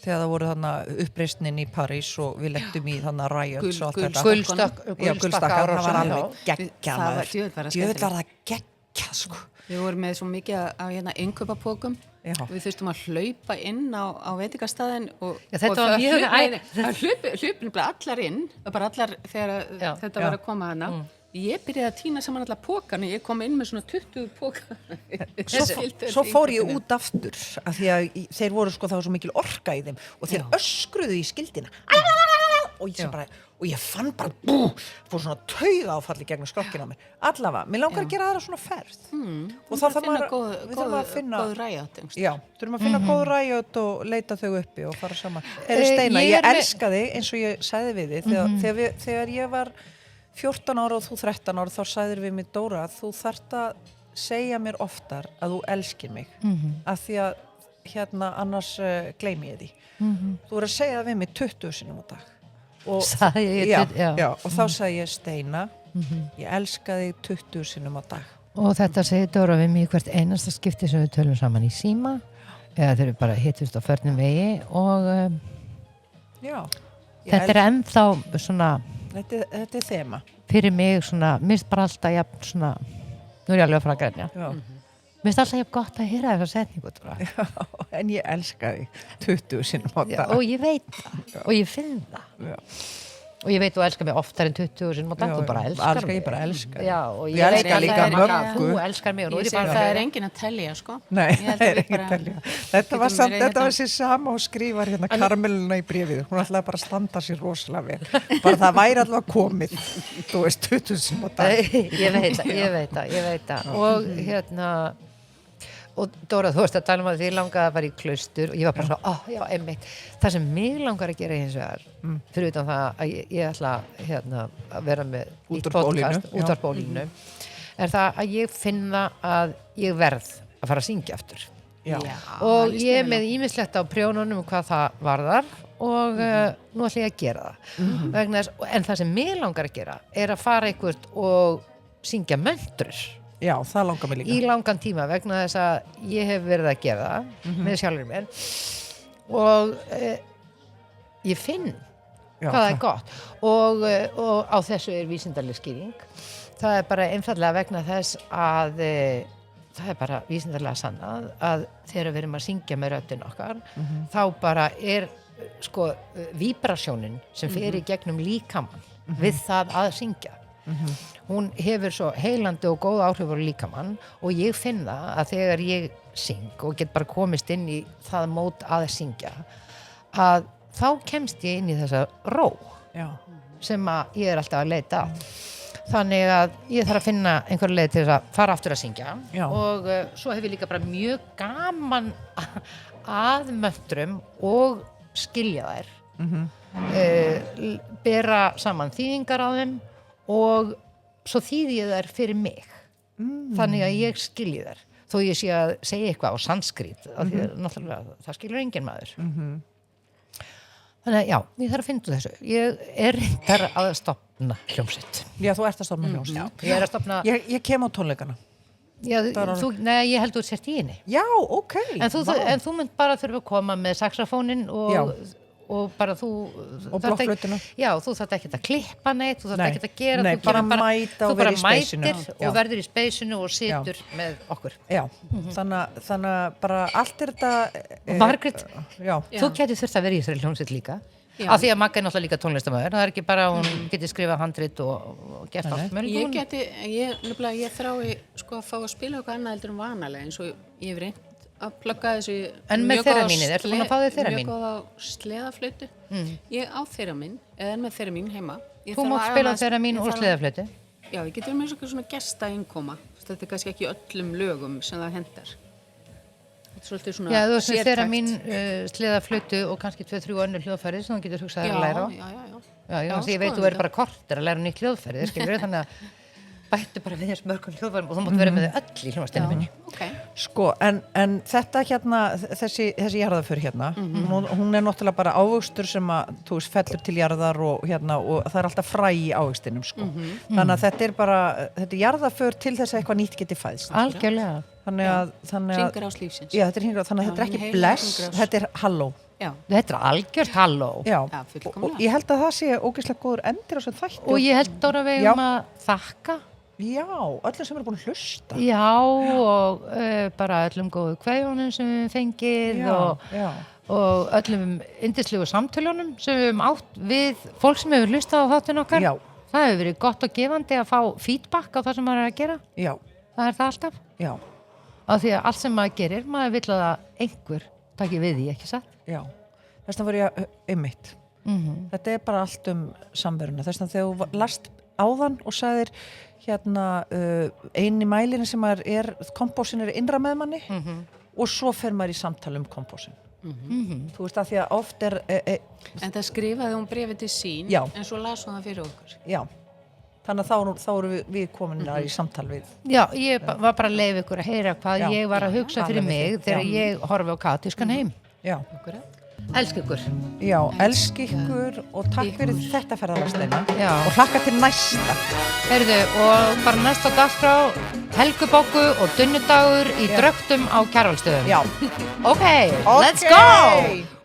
Þegar það voru þarna uppreisnin í París og við lentum í þarna riots og allt þetta. Gulstakkar, það var alveg geggjað. Það var djöfull var það Djöfull var það geggjað, sko. Við vorum með svo mikið af hérna innkaupapókum. Já. Við þurftum að hlaupa inn á veitingastæðin og Já, þetta var mjög hlupin bara allar inn, bara allar þegar Já. þetta var að koma hana. Ég byrjaði að tína saman allar pókana, ég kom inn með svona 20 póka. Svo fór ég út aftur af því að þeir voru sko, það var svo mikil orka í þeim og þeir öskruðu í skildina og ég fann bara fór svona tauga áfalli gegnum skrokkinn á mér. Allavega, mér langar að gera aðra svona ferð og þá þarf maður við þurfum að finna góð ræját. Já, þurfum að finna góð ræját og leita þau uppi og fara saman. Steina, ég elska þig eins og ég sagði við þig þegar ég var 14 ára og þú 13 ára þá sagðir við mig, Dóra, þú þarft að segja mér oftar að þú elskir mig af því að hérna annars gleymi ég því. Þú voru að segja það við mig 20 sinnum á dag og, já, og þá sagði ég, Steina, ég elska þig 20 sinnum á dag. Og þetta segir Dóra við mig hvert einasta skipti sem við tölum saman í síma eða þegar við bara hittust á förnum vegi og Já, þetta er ennþá svona þetta er þema. fyrir mig svona, minnst bara alltaf jafn svona, nú er ég alveg að fara að grenja Já. minnst alltaf jafn gott að heyra þessa setningu, Dóra. En ég elska þig 20 sinnum á dag. Og ég veit það og ég finn það Já. og ég veit þú elskar mig oftar en 20 sinnum og þú bara elskar mig. Ég bara elska þig. Já, og Ég elska veit líka að Möggu. þú elskar mig og nú Ég er ég segi bara það er enginn að telja, sko. Nei, Ég held það að er við ekki bara- að telja. Þetta var getum samt, verið þetta var hérna- sér sama og skrifar hérna Karmeluna í bréfið. Hún ætlaði bara að standa sér rosalega vel. Bara það væri allavega komið, þú veist, 20 sem á dag. ég veit það og hérna og Dóra, þú veist að tala að því langaði að fara í klaustur og ég var bara svona, já, einmitt það sem mig langar að gera hins vegar fyrir utan það að ég ætla að vera með nýtt podcast útvarpólínu er það að ég finna að ég verð að fara að syngja aftur og ég er með ýmislegt á prjónunum hvað það varðar og nú ætla ég að gera það vegna þess, en það sem mig langar að gera er að fara eitthvað og syngja möntrur Já, það langar mig líka. Í langan tíma vegna þess að ég hef verið að gera það með sjálfur mér og ég finn hvað það er gott og á þessu er vísindaleg skýring. Það er bara einfallega vegna þess að það er bara vísindalega sannað að þegar við erum að syngja með röddin okkar þá bara er sko víbrasjónin sem fer í gegnum líkamann við það að syngja. Hún hefur svo heilandi og góð áhrif á líkamann og ég finn það að þegar ég syng og get bara komist inn í það mót að syngja að þá kemst ég inn í þessa ró sem að ég er alltaf að leita að þannig að ég þarf að finna einhverja leið til þess að fara aftur að syngja og svo hef ég líka bara mjög gaman að möntrum og skilja þær bera saman þýðingar á þeim og svo þýði ég þær fyrir mig þannig að ég skilji þær þó ég sé að segja eitthvað á sanskrít af því að náttúrulega það skilur enginn maður þannig að já, ég þarf að finna þessu ég er reyndar að stofna hljómsveit Já, þú ert að stofna hljómsveit ég er að stofna Ég kem á tónleikana Nei, ég held þú sért í henni Já, ok En þú mynd bara þurfa að koma með saxofónin og bara þú og blokkflautuna þú þarft ekki að klippa neitt þú þarft ekki að gera Nei, bara mæta og vera í spacinu og verður í spacinu og situr með okkur þannig að bara allt er þetta Margrét, þú getur þurft að vera í þessari hljómsveit líka af því að Magga er náttúrulega líka tónlistamöður það er ekki bara hún getur skrifað handrit og gert allt mögulega ég þrái sko að fá að spila eitthvað annað heldur vanalega eins og ég hef reynt að plugga þessu en með þeramínið, ertu búin að fá þér þeramín? Mjög góð á sleðaflautu ég á þeramín, eða með þeramín heima Þú mátt spila þeramín og sleðaflautu Já, ég getur með svona gesta innkoma þetta er kannski ekki öllum lögum sem það hendar þetta er svolítið svona Já, þú veist með þeramín, sleðaflautu og kannski 2-3 önnur hljóðfæri sem þú getur hugsað að læra á Já, ég veit þú verður bara kortir að læra nýtt hljóðfæri þannig að bættu bara við þess mörgum hljóðfærum og þú mátt vera með þau öll í hljóðfærinu minni Sko, en þetta hérna þessi jarðaför hérna hún er náttúrulega bara ávöxtur sem að þú veist fellur til jarðar og það er alltaf fræ í ávöxtinum sko. Þannig að þetta er jarðaför til þess að eitthvað nýtt geti fæðst Algjörlega Hringar á lífsins Já, þannig að þetta er ekki bless þetta er halló Þetta er algjört halló og ég held að það sé ógeðslega góður endir á þessum þætti og ég held Dóra við að þakka Já, öllum sem eru búin að hlusta Já, og bara öllum góðu kveðjónum sem við fengið og öllum yndislegu samtölunum sem við átt við fólk sem hefur hlustað á þáttinn okkar Það hefur verið gott og gefandi að fá feedback á það sem maður er að gera Það er það alltaf af því að allt sem maður gerir, maður vill að einhver taki við því, ekki satt Já, þess vegna voru ég einmitt Þetta er bara allt samveruna þess vegna þegar þú last áðan og sagðir eini mælinu sem er kompósin er innra með manni og svo fer maður í samtal kompósin þú veist að því að oft en það skrifaði hún bréfið til sín en svo las hún það fyrir okkur þannig að þá erum við komin í samtal við Já, ég var bara að leyfa ykkur að heyra hvað ég var að hugsa fyrir mig þegar ég horfi á kaotískan heim Elsk ykkur Já, elsk ykkur og takk fyrir þetta ferðalastina og hlakka til næsta Heyrðu, og bara næsta dagskrá Helgubóku og Dunnudagur í drögtum á Kjarvalsstöðum Já Okay, let's go